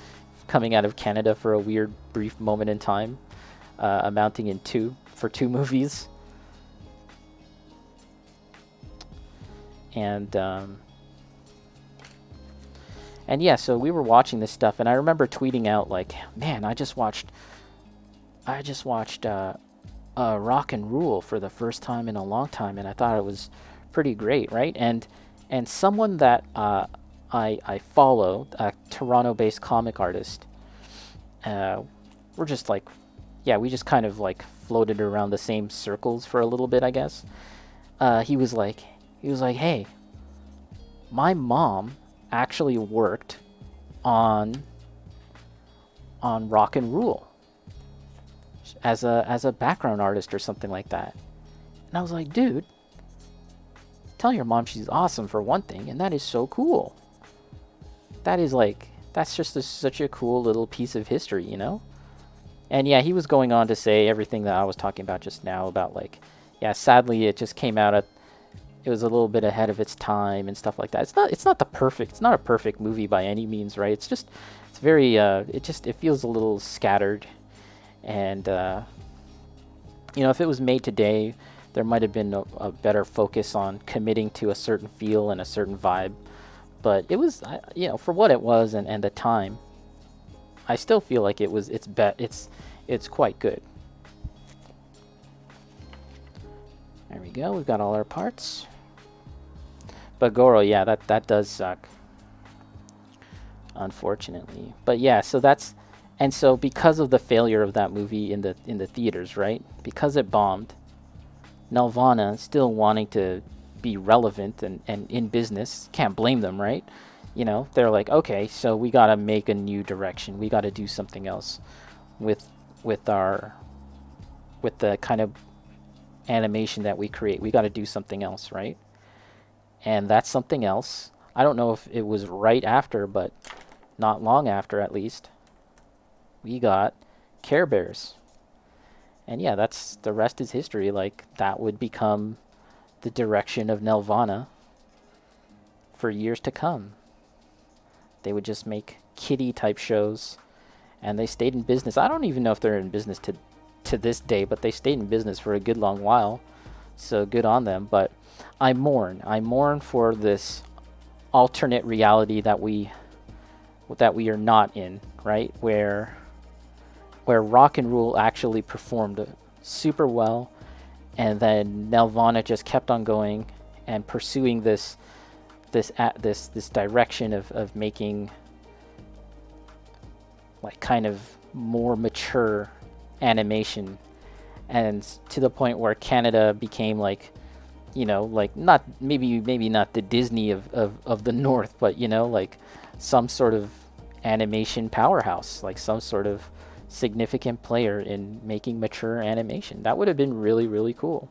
coming out of Canada for a weird brief moment in time, amounting in two movies. And yeah, so we were watching this stuff, and I remember tweeting out like, "Man, I just watched Rock and Rule for the first time in a long time, and I thought it was pretty great, right?" And someone that I follow, a Toronto-based comic artist, uh, we're just like, yeah, we just kind of like floated around the same circles for a little bit, I guess. He was like, "Hey, my mom actually worked on Rock and Rule as a background artist or something like that." And I was like, "Dude, tell your mom she's awesome for one thing, and that is so cool. That is like that's just such a cool little piece of history, you know?" And yeah, he was going on to say everything that I was talking about just now about like, yeah, sadly it just came out at it was a little bit ahead of its time and stuff like that. It's not a perfect movie by any means, right? It's very it feels a little scattered, and if it was made today, there might have been a better focus on committing to a certain feel and a certain vibe. But it was, for what it was and the time, I still feel like it's quite good. There we go. We've got all our parts. But Goro, yeah, that does suck, unfortunately. But yeah, so because of the failure of that movie in the theaters, right? Because it bombed, Nelvana still wanting to be relevant and in business, can't blame them, right? They're like, okay, so we gotta make a new direction. We gotta do something else with with our with the kind of animation that we create. We gotta do something else, right? And that's something else. I don't know if it was right after, but not long after, at least, we got Care Bears. And yeah, that's the rest is history. Like that would become the direction of Nelvana for years to come. They would just make kiddie type shows, and they stayed in business. I don't even know if they're in business to this day, but they stayed in business for a good long while. So good on them. But I mourn for this alternate reality that we are not in, right? Where Rock and Rule actually performed super well, and then Nelvana just kept on going and pursuing this direction of making like kind of more mature animation, and to the point where Canada became like, like not maybe not the Disney of the North, but like some sort of animation powerhouse, like some sort of significant player in making mature animation. That would have been really, really cool.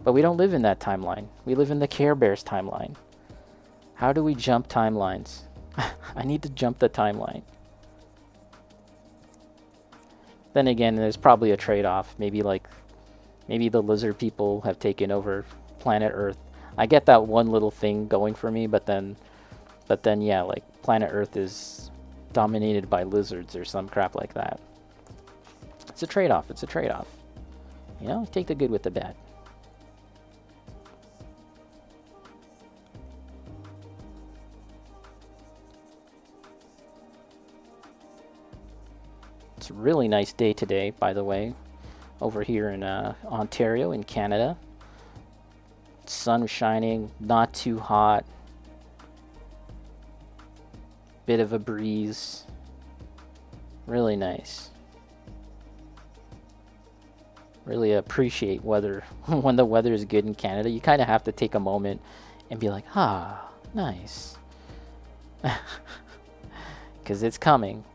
But we don't live in that timeline. We live in the Care Bears timeline. How do we jump timelines? I need to jump the timeline. Then again, there's probably a trade-off. Maybe the lizard people have taken over planet Earth. I get that one little thing going for me, but then yeah, like planet Earth is dominated by lizards or some crap like that. It's a trade-off. Take the good with the bad. It's a really nice day today, by the way, over here in Ontario in Canada. Sun shining, not too hot. Bit of a breeze. Really nice. Really appreciate weather. When the weather is good in Canada, you kind of have to take a moment and be like, nice. Because it's coming.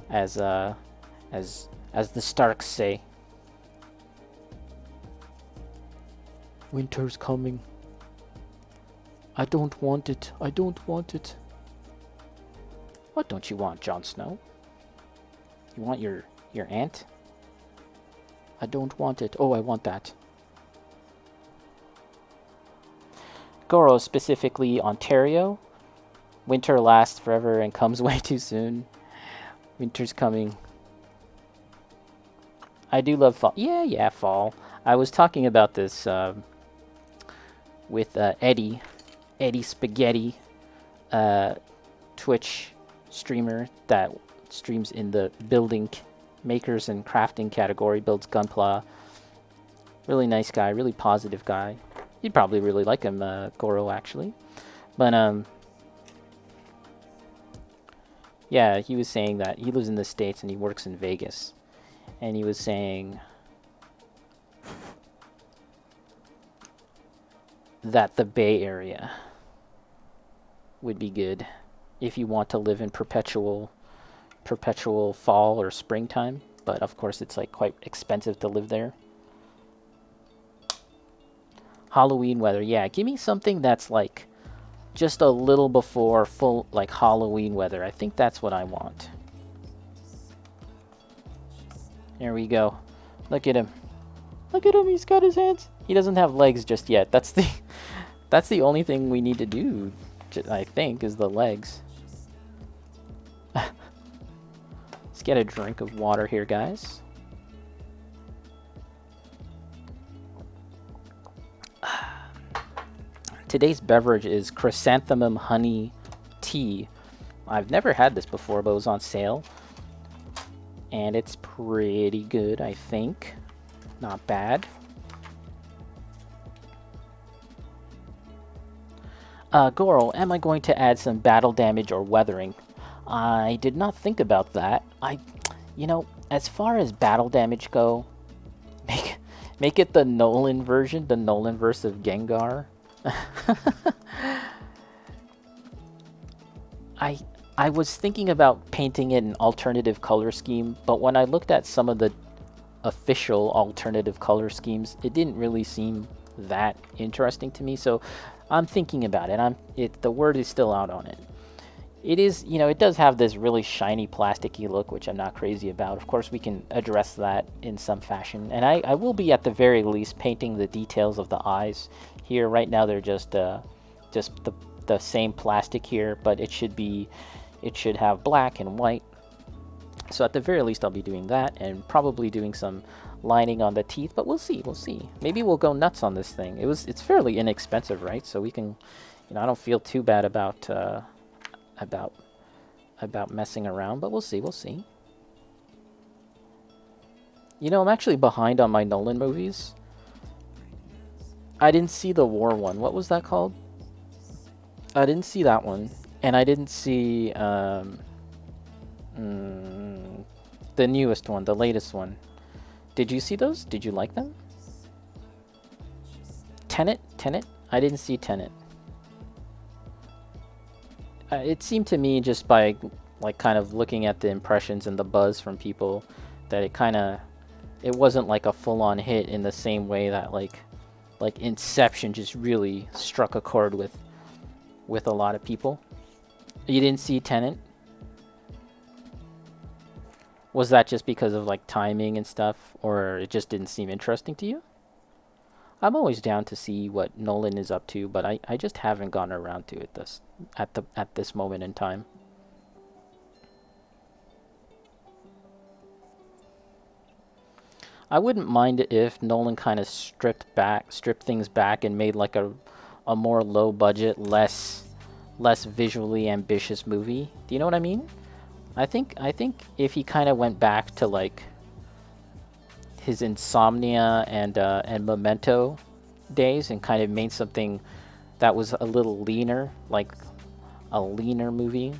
As the Starks say. Winter's coming. I don't want it. I don't want it. What don't you want, Jon Snow? You want your aunt? I don't want it. Oh, I want that. Goro, specifically Ontario. Winter lasts forever and comes way too soon. Winter's coming. I do love fall. Yeah, fall. I was talking about this with Eddie Spaghetti Twitch streamer that streams in the building makers and crafting category, builds Gunpla. Really nice guy, really positive guy. You'd probably really like him, Goro, actually. But yeah, he was saying that he lives in the States and he works in Vegas. And he was saying that the Bay Area would be good if you want to live in perpetual fall or springtime. But of course, it's like quite expensive to live there. Halloween weather, yeah. Give me something that's like just a little before full like Halloween weather. I think that's what I want. There we go. Look at him. Look at him. He's got his hands. He doesn't have legs just yet. That's the only thing we need to do, I think, is the legs. Let's get a drink of water here, guys. Today's beverage is chrysanthemum honey tea. I've never had this before, but it was on sale. And it's pretty good, I think. Not bad. Goro, am I going to add some battle damage or weathering? I did not think about that. You know, as far as battle damage go, make it the Nolan version, the Nolan verse of Gengar. I was thinking about painting it an alternative color scheme, but when I looked at some of the official alternative color schemes, it didn't really seem that interesting to me. So I'm thinking about it. The word is still out on it. It is, you know, it does have this really shiny plasticky look, which I'm not crazy about. Of course, we can address that in some fashion. And I will be at the very least painting the details of the eyes here. Right now, they're just the same plastic here, but it should have black and white. So at the very least, I'll be doing that and probably doing some lining on the teeth, but we'll see. Maybe we'll go nuts on this thing. It's fairly inexpensive, right? So we can, you know, I don't feel too bad about messing around, but we'll see. You know, I'm actually behind on my Nolan movies. I didn't see the war one. What was that called? I didn't see that one. And I didn't see the newest one, the latest one. Did you see those? Did you like them? Tenet? I didn't see Tenet. It seemed to me, just by like kind of looking at the impressions and the buzz from people, that it wasn't like a full-on hit in the same way that like Inception just really struck a chord with a lot of people. You didn't see Tenet? Was that just because of like timing and stuff, or it just didn't seem interesting to you? I'm always down to see what Nolan is up to, but I just haven't gotten around to it at this moment in time. I wouldn't mind it if Nolan kind of stripped things back and made like a more low budget, less visually ambitious movie. Do you know what I mean? I think if he kind of went back to like his Insomnia and Memento days and kind of made something that was a little leaner, like a leaner movie,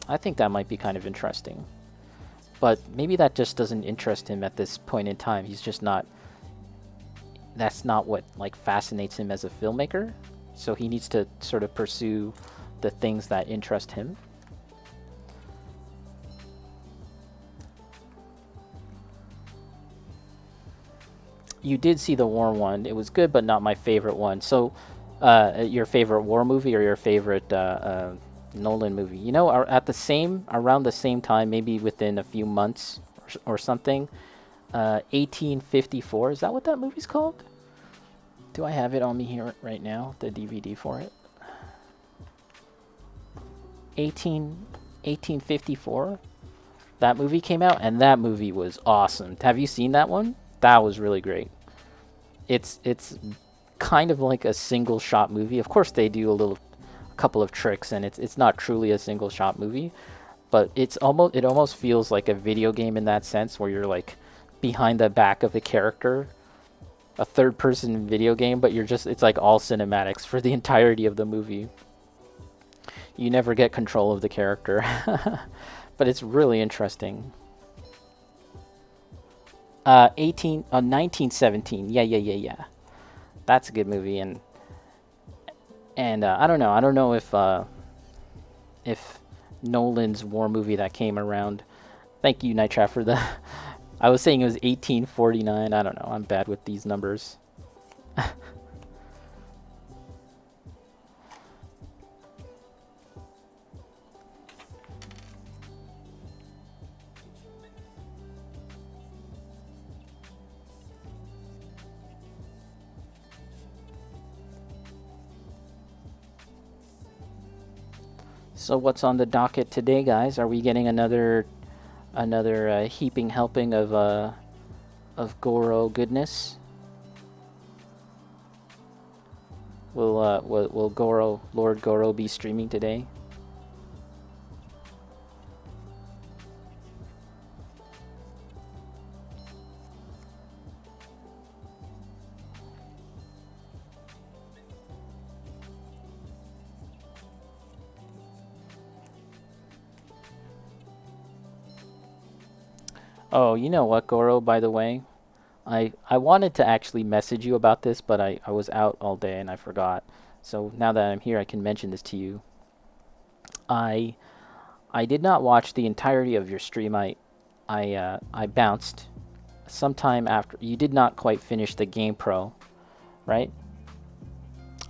I think that might be kind of interesting. But maybe that just doesn't interest him at this point in time. He's just not. That's not what like fascinates him as a filmmaker. So he needs to sort of pursue the things that interest him. You did see the war one. It was good, but not my favorite one. So, your favorite war movie or your favorite Nolan movie? You know, around the same time, maybe within a few months or something. 1854. Is that what that movie's called? Do I have it on me here right now? The DVD for it. 1854. That movie came out, and that movie was awesome. Have you seen that one? That was really great. It's kind of like a single shot movie. Of course, they do a couple of tricks, and it's not truly a single shot movie, but it almost feels like a video game in that sense, where you're like behind the back of the character, a third person video game, but it's like all cinematics for the entirety of the movie. You never get control of the character. But it's really interesting. 1917. Yeah, yeah, yeah, yeah. That's a good movie, and I don't know. I don't know if Nolan's war movie that came around. Thank you, Night Trap, for the. I was saying it was 1849. I don't know. I'm bad with these numbers. So what's on the docket today, guys? Are we getting another heaping helping of Goro goodness? Will Lord Goro be streaming today? Oh, you know what, Goro, by the way? I wanted to actually message you about this, but I was out all day and I forgot. So now that I'm here, I can mention this to you. I I did not watch the entirety of your stream. I bounced sometime after. You did not quite finish the Game Pro, right?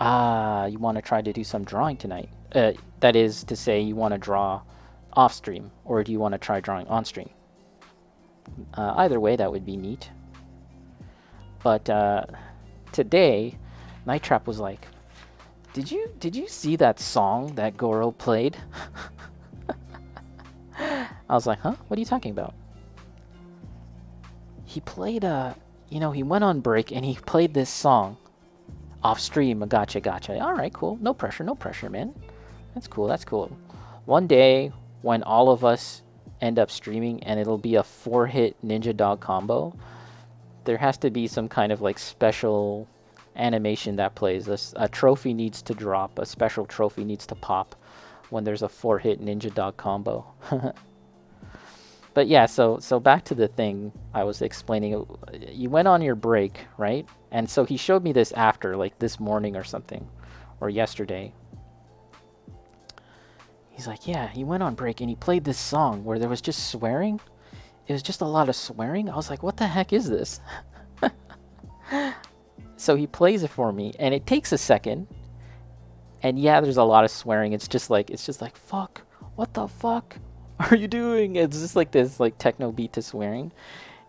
Ah, you want to try to do some drawing tonight. That is to say, you want to draw off stream, or do you want to try drawing on stream? Either way, that would be neat. But today, Night Trap was like, "Did you see that song that Goro played?" I was like, "Huh? What are you talking about?" He played he went on break and he played this song off stream. Gotcha, gotcha. All right, cool. No pressure, man. That's cool. That's cool. One day when all of us end up streaming and it'll be a 4-hit Ninja Dog combo, there has to be some kind of like special animation that plays. A trophy needs to drop. A special trophy needs to pop when there's a 4-hit Ninja Dog combo. But yeah, so back to the thing I was explaining. You went on your break, right? And so he showed me this after, like this morning or something, or yesterday. He's like, yeah, he went on break and he played this song where there was just swearing. It was just a lot of swearing. I was like, what the heck is this? So he plays it for me, and it takes a second. And yeah, there's a lot of swearing. It's just like, fuck, what the fuck are you doing? It's just like this like techno beat to swearing.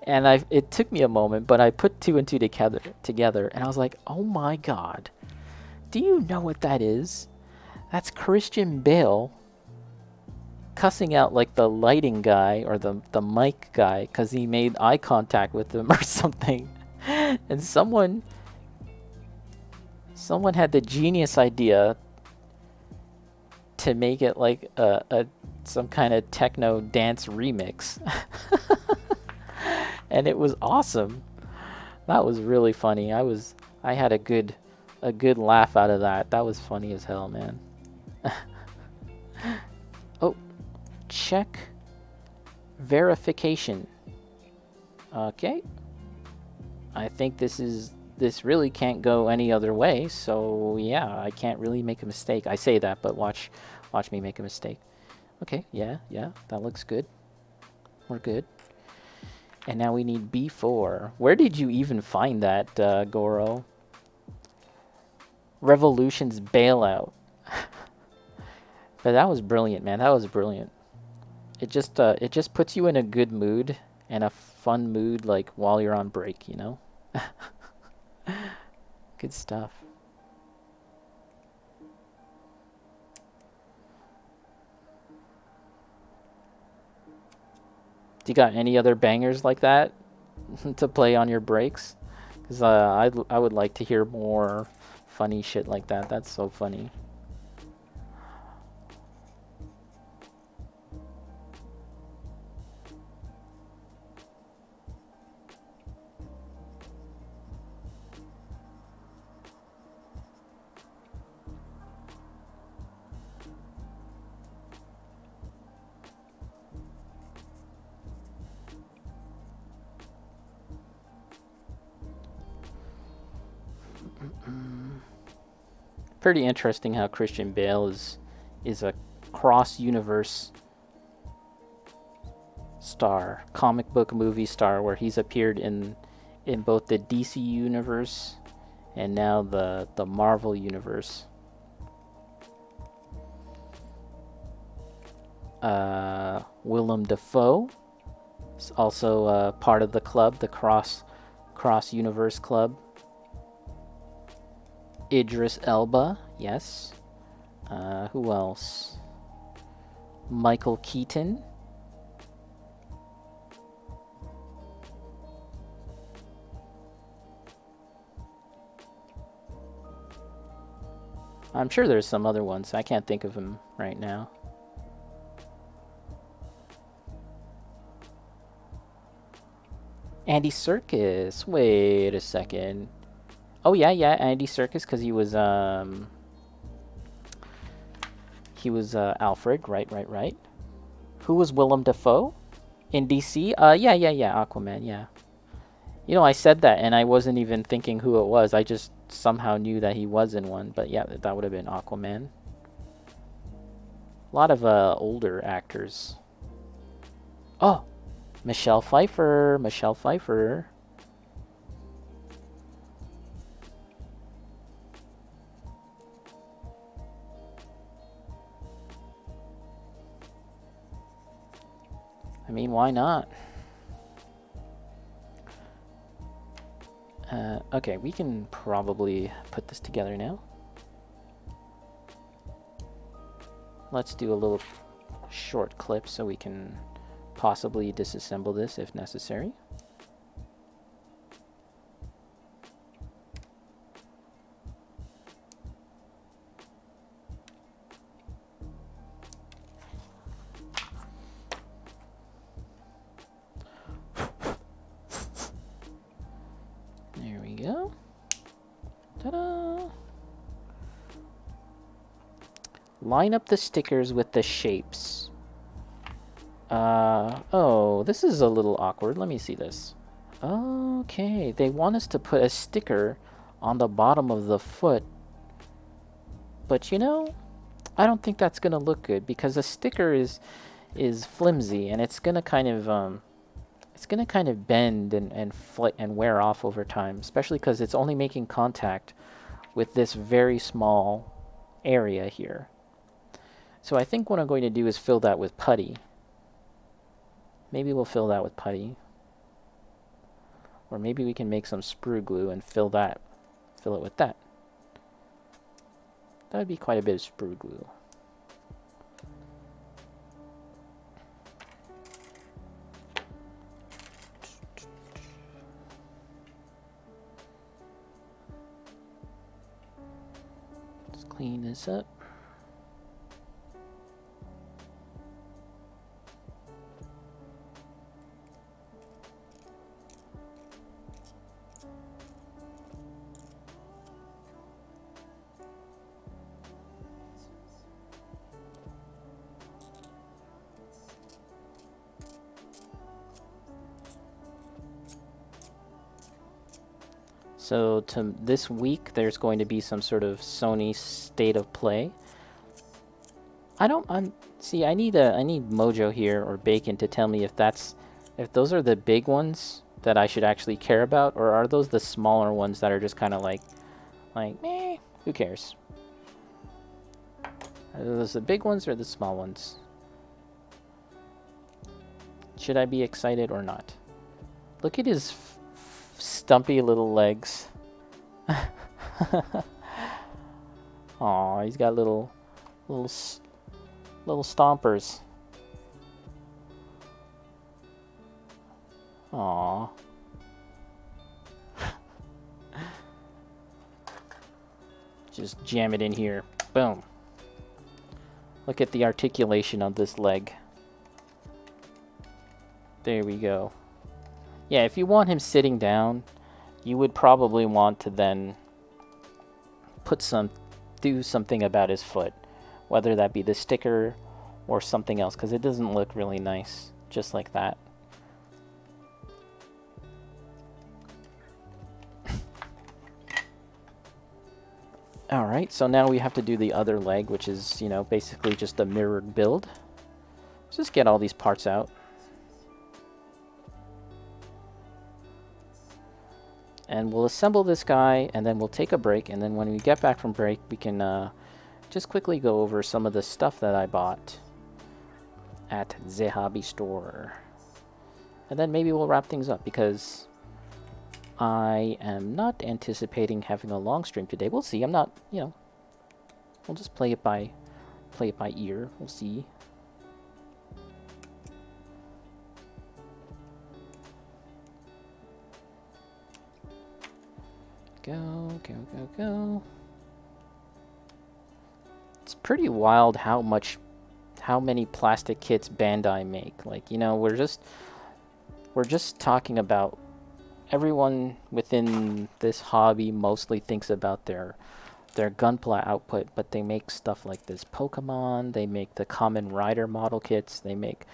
And it took me a moment, but I put two and two together, and I was like, oh my god, do you know what that is? That's Christian Bale cussing out like the lighting guy or the mic guy because he made eye contact with him or something. And someone had the genius idea to make it like a some kind of techno dance remix. And it was awesome. That was really funny. I had a good laugh out of that. That was funny as hell, man. Oh, check verification. Okay. I think this really can't go any other way, so yeah, I can't really make a mistake. I say that, but watch me make a mistake. Okay, yeah, that looks good. We're good. And now we need B4. Where did you even find that, Goro? Revolution's bailout. But that was brilliant, man. That was brilliant. It just puts you in a good mood and a fun mood, like while you're on break, you know. Good stuff. Do you got any other bangers like that to play on your breaks? Because I would like to hear more funny shit like that. That's so funny. Pretty interesting how Christian Bale is a cross-universe star, comic book movie star, where he's appeared in both the DC universe and now the Marvel universe. Willem Dafoe is also part of the club, the cross universe club. Idris Elba, yes. Who else? Michael Keaton. I'm sure there's some other ones. I can't think of them right now. Andy Serkis. Wait a second. Oh yeah, Andy Serkis, because he was Alfred. Right. Who was Willem Dafoe in DC? Yeah, Aquaman. Yeah. You know, I said that and I wasn't even thinking who it was. I just somehow knew that he was in one. But yeah, that would have been Aquaman. A lot of older actors. Oh, Michelle Pfeiffer. I mean, why not? Okay, we can probably put this together now. Let's do a little short clip so we can possibly disassemble this if necessary. There we go. Ta-da! Line up the stickers with the shapes. Oh, this is a little awkward. Let me see this. Okay, they want us to put a sticker on the bottom of the foot. But you know, I don't think that's gonna look good because a sticker is flimsy and it's gonna kind of bend and wear off over time, especially because it's only making contact with this very small area here. So I think what I'm going to do is fill that with putty. Maybe we'll fill that with putty. Or maybe we can make some sprue glue and fill it with that. That would be quite a bit of sprue glue. Let's clean this up. So this week, there's going to be some sort of Sony State of Play. I need Mojo here or Bacon to tell me if those are the big ones that I should actually care about, or are those the smaller ones that are just kind of like, meh, who cares? Are those the big ones or the small ones? Should I be excited or not? Look at his stumpy little legs. Aw, he's got little stompers. Aw. Just jam it in here. Boom. Look at the articulation of this leg. There we go. Yeah, if you want him sitting down, you would probably want to then do something about his foot, whether that be the sticker or something else, because it doesn't look really nice just like that. Alright, so now we have to do the other leg, which is, you know, basically just a mirrored build. Let's just get all these parts out. And we'll assemble this guy, and then we'll take a break, and then when we get back from break, we can just quickly go over some of the stuff that I bought at the hobby store. And then maybe we'll wrap things up, because I am not anticipating having a long stream today. We'll see. I'm not, you know, we'll just play it by ear. We'll see. Go, go, go, go. It's pretty wild how many plastic kits Bandai make. Like, you know, we're just talking about everyone within this hobby mostly thinks about their Gunpla output, but they make stuff like this Pokemon, they make the Kamen Rider model kits, they make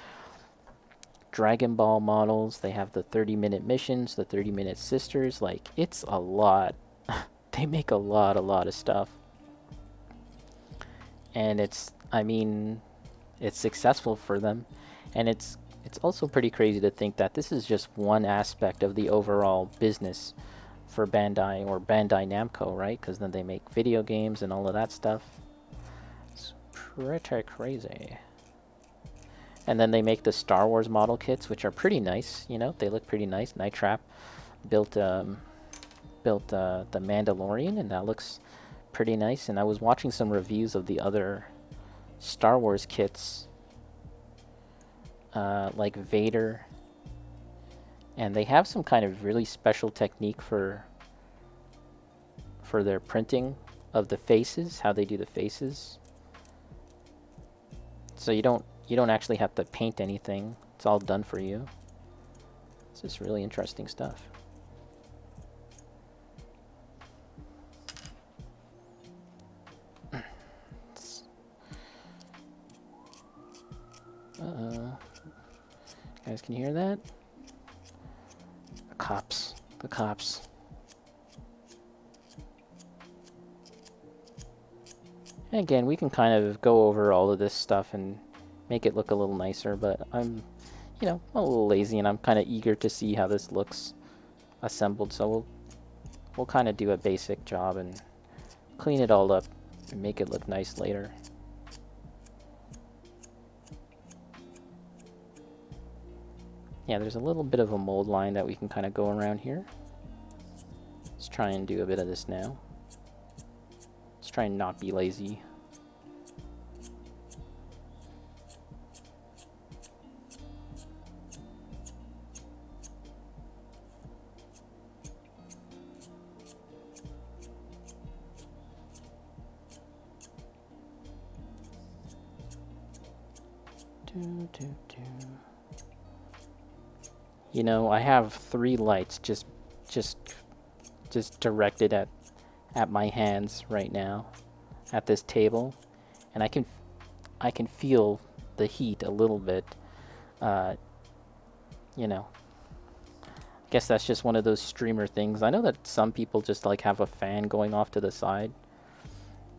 Dragon Ball models, they have the 30-minute missions, the 30-minute sisters. Like, it's a lot. They make a lot of stuff. And I mean, it's successful for them. And it's also pretty crazy to think that this is just one aspect of the overall business for Bandai, or Bandai Namco, right? Because then they make video games and all of that stuff. It's pretty crazy. And then they make the Star Wars model kits, which are pretty nice. You know, they look pretty nice. Night Trap built the Mandalorian, and that looks pretty nice. And I was watching some reviews of the other Star Wars kits, like Vader, and they have some kind of really special technique for their printing of the faces, how they do the faces. So you don't actually have to paint anything. It's all done for you. It's just really interesting stuff. Uh-oh. Guys, can you hear that? The cops. The cops. And again, we can kind of go over all of this stuff and make it look a little nicer, but I'm, you know, a little lazy, and I'm kind of eager to see how this looks assembled, so we'll kind of do a basic job and clean it all up and make it look nice later. Yeah, there's a little bit of a mold line that we can kind of go around here. Let's try and do a bit of this now. Let's try and not be lazy. You know, I have 3 lights just directed at my hands right now at this table, and I can feel the heat a little bit. You know, I guess that's just one of those streamer things. I know that some people just like have a fan going off to the side,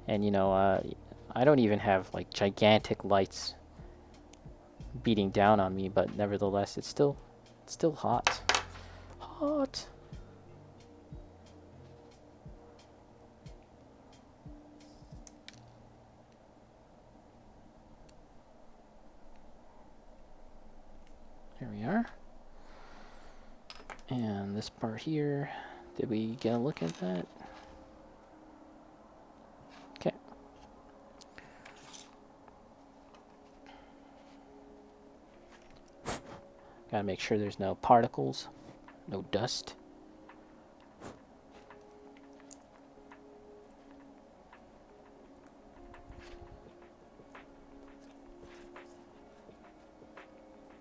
and you know, I don't even have like gigantic lights beating down on me, but nevertheless, it's still hot. Hot. There we are. And this part here, did we get a look at that? Okay. Gotta make sure there's no particles, no dust.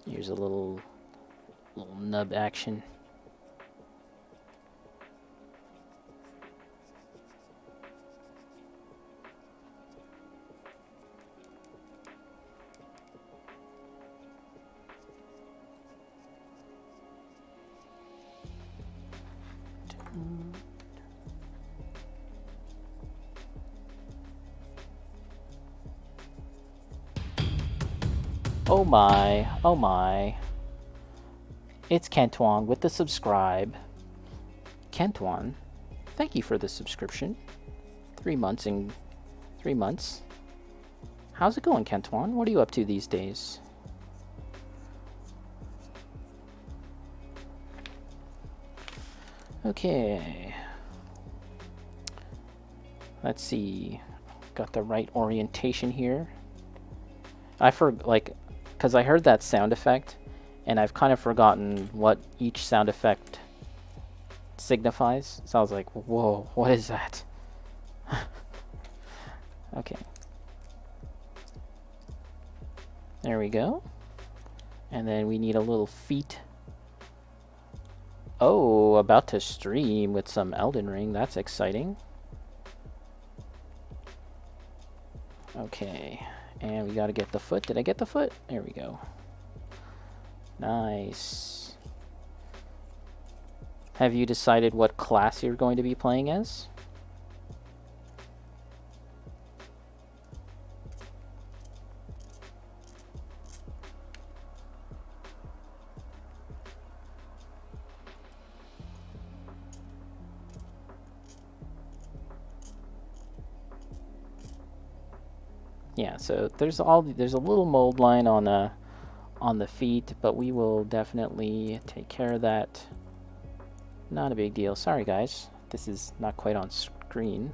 Here's a little nub action. Oh my, oh my. It's Kentuan with the subscribe. Kentuan, thank you for the subscription. 3 months in 3 months. How's it going, Kentuan? What are you up to these days? Okay. Let's see. Got the right orientation here. Because I heard that sound effect, and I've kind of forgotten what each sound effect signifies. So I was like, whoa, what is that? Okay. There we go. And then we need a little feet. Oh, about to stream with some Elden Ring. That's exciting. Okay. And we gotta get the foot. Did I get the foot? There we go. Nice. Have you decided what class you're going to be playing as? Yeah, so there's a little mold line on the feet, but we will definitely take care of that. Not a big deal. Sorry guys, this is not quite on screen.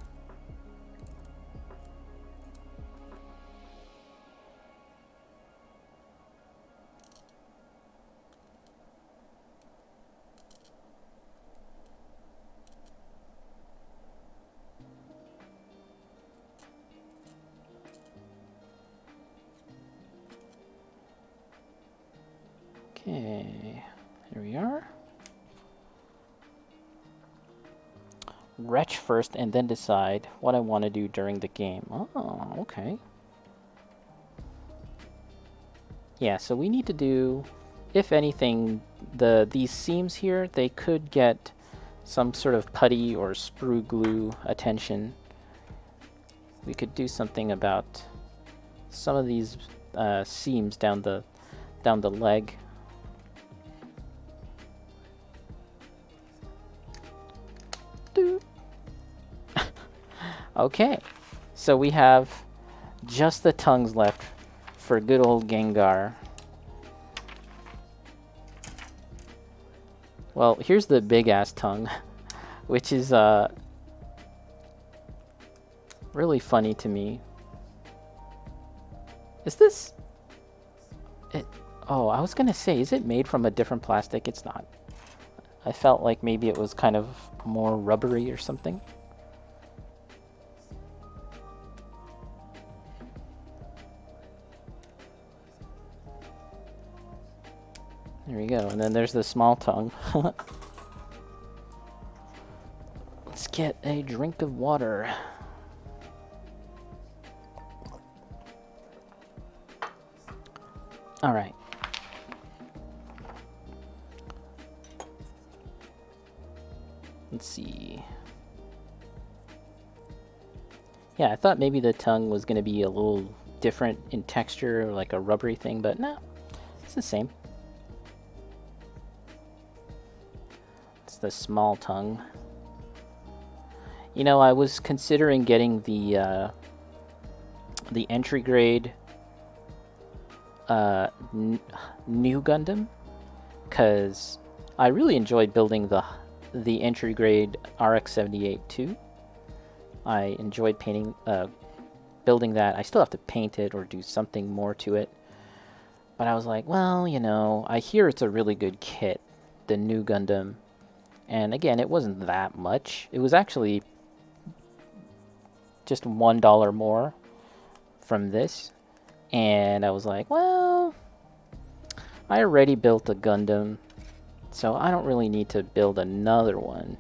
Okay, here we are. Retch first and then decide what I want to do during the game. Oh, okay. Yeah, so we need to do, if anything, these seams here, they could get some sort of putty or sprue glue attention. We could do something about some of these seams down the leg. Okay, so we have just the tongues left for good old Gengar. Well, here's the big-ass tongue, which is really funny to me. Is this... Oh, I was gonna say, is it made from a different plastic? It's not. I felt like maybe it was kind of more rubbery or something. There we go, and then there's the small tongue. Let's get a drink of water. All right. Let's see. Yeah, I thought maybe the tongue was going to be a little different in texture, like a rubbery thing, but no, it's the same. It's the small tongue. You know, I was considering getting the entry grade new Gundam, because I really enjoyed building the entry grade RX-78 too. I enjoyed building that. I still have to paint it or do something more to it. But I was like, well, you know, I hear it's a really good kit, the new Gundam. And again, it wasn't that much. It was actually just $1 more from this. And I was like, well, I already built a Gundam, so I don't really need to build another one.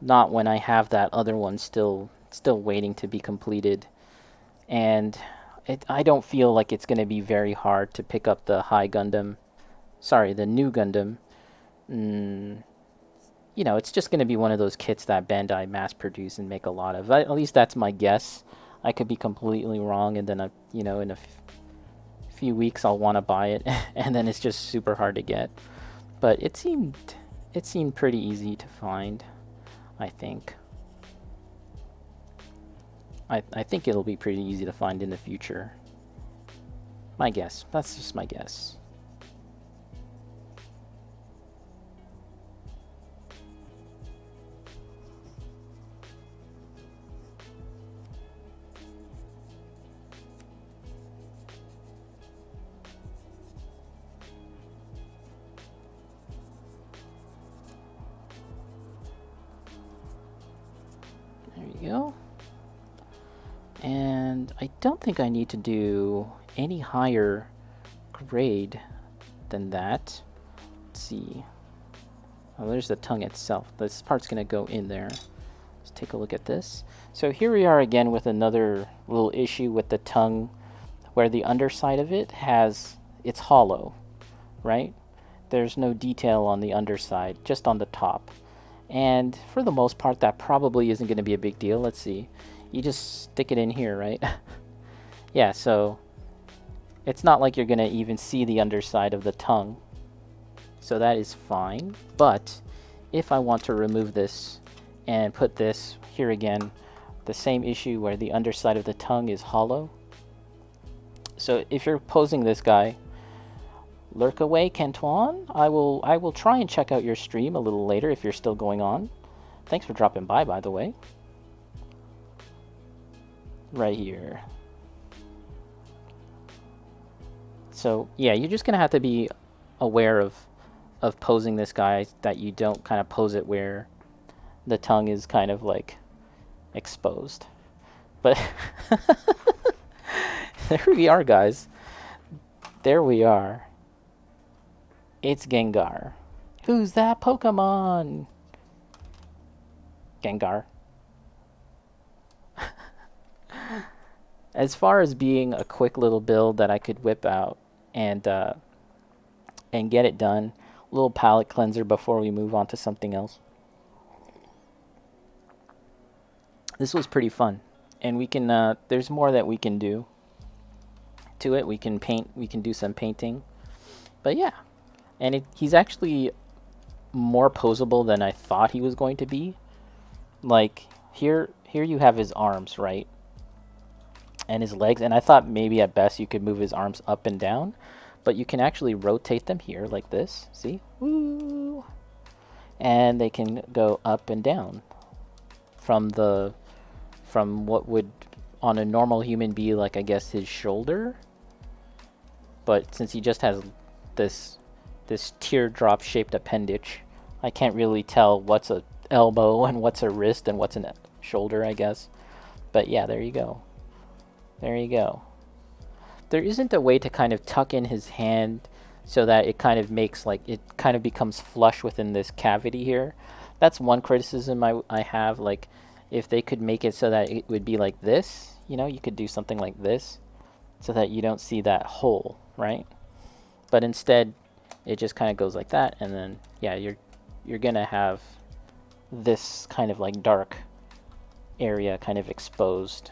Not when I have that other one still waiting to be completed. And I don't feel like it's going to be very hard to pick up the new Gundam. you know, it's just going to be one of those kits that Bandai mass produce and make a lot of. At least that's my guess. I could be completely wrong, and then you know, in a few weeks I'll want to buy it, and then it's just super hard to get. But it seemed pretty easy to find, I think. I think it'll be pretty easy to find in the future. My guess. That's just my guess. There you go. And I don't think I need to do any higher grade than that. Let's see. Oh, there's the tongue itself. This part's going to go in there. Let's take a look at this. So here we are again with another little issue with the tongue, where the underside of it it's hollow, right? There's no detail on the underside, just on the top. And for the most part, that probably isn't going to be a big deal. Let's see. You just stick it in here, right? Yeah, so it's not like you're going to even see the underside of the tongue. So that is fine. But if I want to remove this and put this here again, the same issue where the underside of the tongue is hollow. So if you're posing this guy, lurk away, Cantuan. I will try and check out your stream a little later if you're still going on. Thanks for dropping by the way. Right here. So yeah, you're just gonna have to be aware of posing this guy, that you don't kind of pose it where the tongue is kind of like exposed. But there we are, guys. There we are. It's Gengar. Who's that Pokemon? Gengar. As far as being a quick little build that I could whip out and get it done, a little palate cleanser before we move on to something else. This was pretty fun, and we can. There's more that we can do to it. We can paint. We can do some painting, but yeah, and he's actually more posable than I thought he was going to be. Like here you have his arms, right? And his legs, and I thought maybe at best you could move his arms up and down, but you can actually rotate them here like this, see? Woo! And they can go up and down from what would on a normal human be like, I guess, his shoulder. But since he just has this teardrop shaped appendage, I can't really tell what's a elbow and what's a wrist and what's a shoulder, I guess. But yeah, there you go. There you go. There isn't a way to kind of tuck in his hand so that it kind of makes like it kind of becomes flush within this cavity here. That's one criticism I have. Like, if they could make it so that it would be like this, you know, you could do something like this so that you don't see that hole, right? But instead, it just kind of goes like that, and then yeah, you're gonna have this kind of like dark area kind of exposed.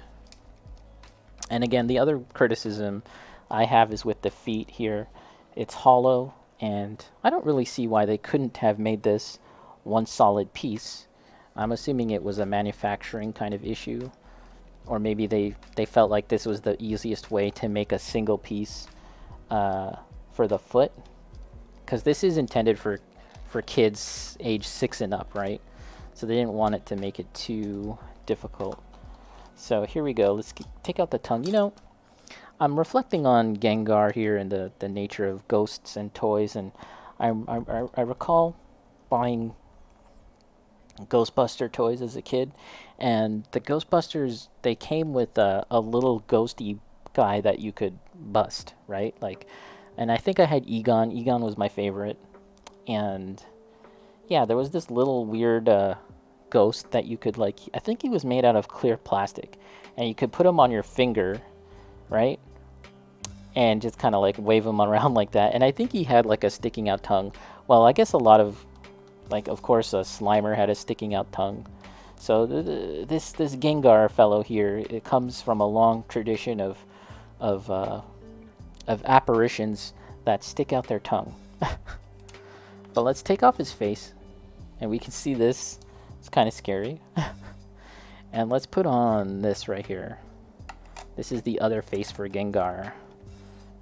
And again, the other criticism I have is with the feet here. It's hollow, and I don't really see why they couldn't have made this one solid piece. I'm assuming it was a manufacturing kind of issue, or maybe they felt like this was the easiest way to make a single piece for the foot, because this is intended for kids age 6 and up, right? So they didn't want it to make it too difficult. So here we go. Let's take out the tongue. You know, I'm reflecting on Gengar here and the nature of ghosts and toys, and I recall buying Ghostbuster toys as a kid, and the Ghostbusters, they came with a little ghosty guy that you could bust, right? Like, and I think I had Egon. Egon was my favorite, and yeah, there was this little weird ghost that you could, like, I think he was made out of clear plastic, and you could put him on your finger, right? And just kind of like wave him around like that. And I think he had like a sticking out tongue. Well, I guess a lot of Like, of course, a Slimer had a sticking out tongue. So this Gengar fellow here, it comes from a long tradition of uh, of apparitions that stick out their tongue. But let's take off his face, and we can see this. It's kind of scary. And let's put on this right here. This is the other face for Gengar.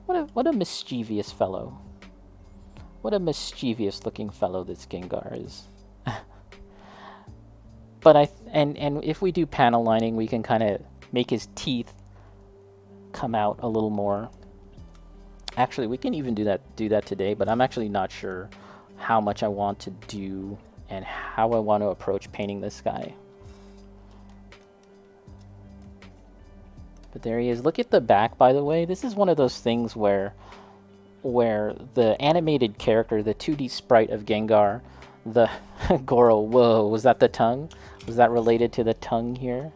What a mischievous fellow. What a mischievous looking fellow this Gengar is. But and if we do panel lining, we can kind of make his teeth come out a little more. Actually, we can even do that today, but I'm actually not sure how much I want to do and how I want to approach painting this guy. But there he is. Look at the back, by the way. This is one of those things where the animated character, the 2D sprite of Gengar, the Goro, whoa, was that the tongue? Was that related to the tongue here?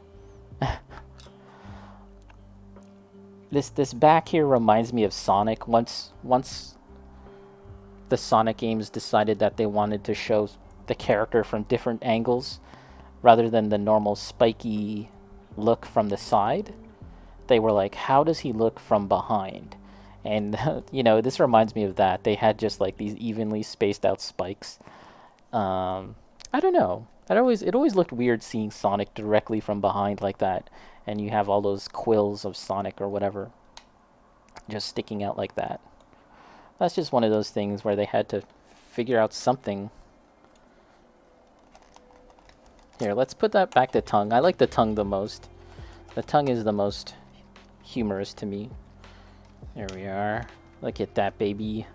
This back here reminds me of Sonic. Once the Sonic games decided that they wanted to show the character from different angles rather than the normal spiky look from the side, they were like, how does he look from behind? And you know, this reminds me of that. They had just like these evenly spaced out spikes. I don't know. It always looked weird seeing Sonic directly from behind like that, and you have all those quills of Sonic or whatever just sticking out like that. That's just one of those things where they had to figure out something. Here, let's put that back to tongue. I like the tongue the most. The tongue is the most humorous to me. There we are. Look at that, baby.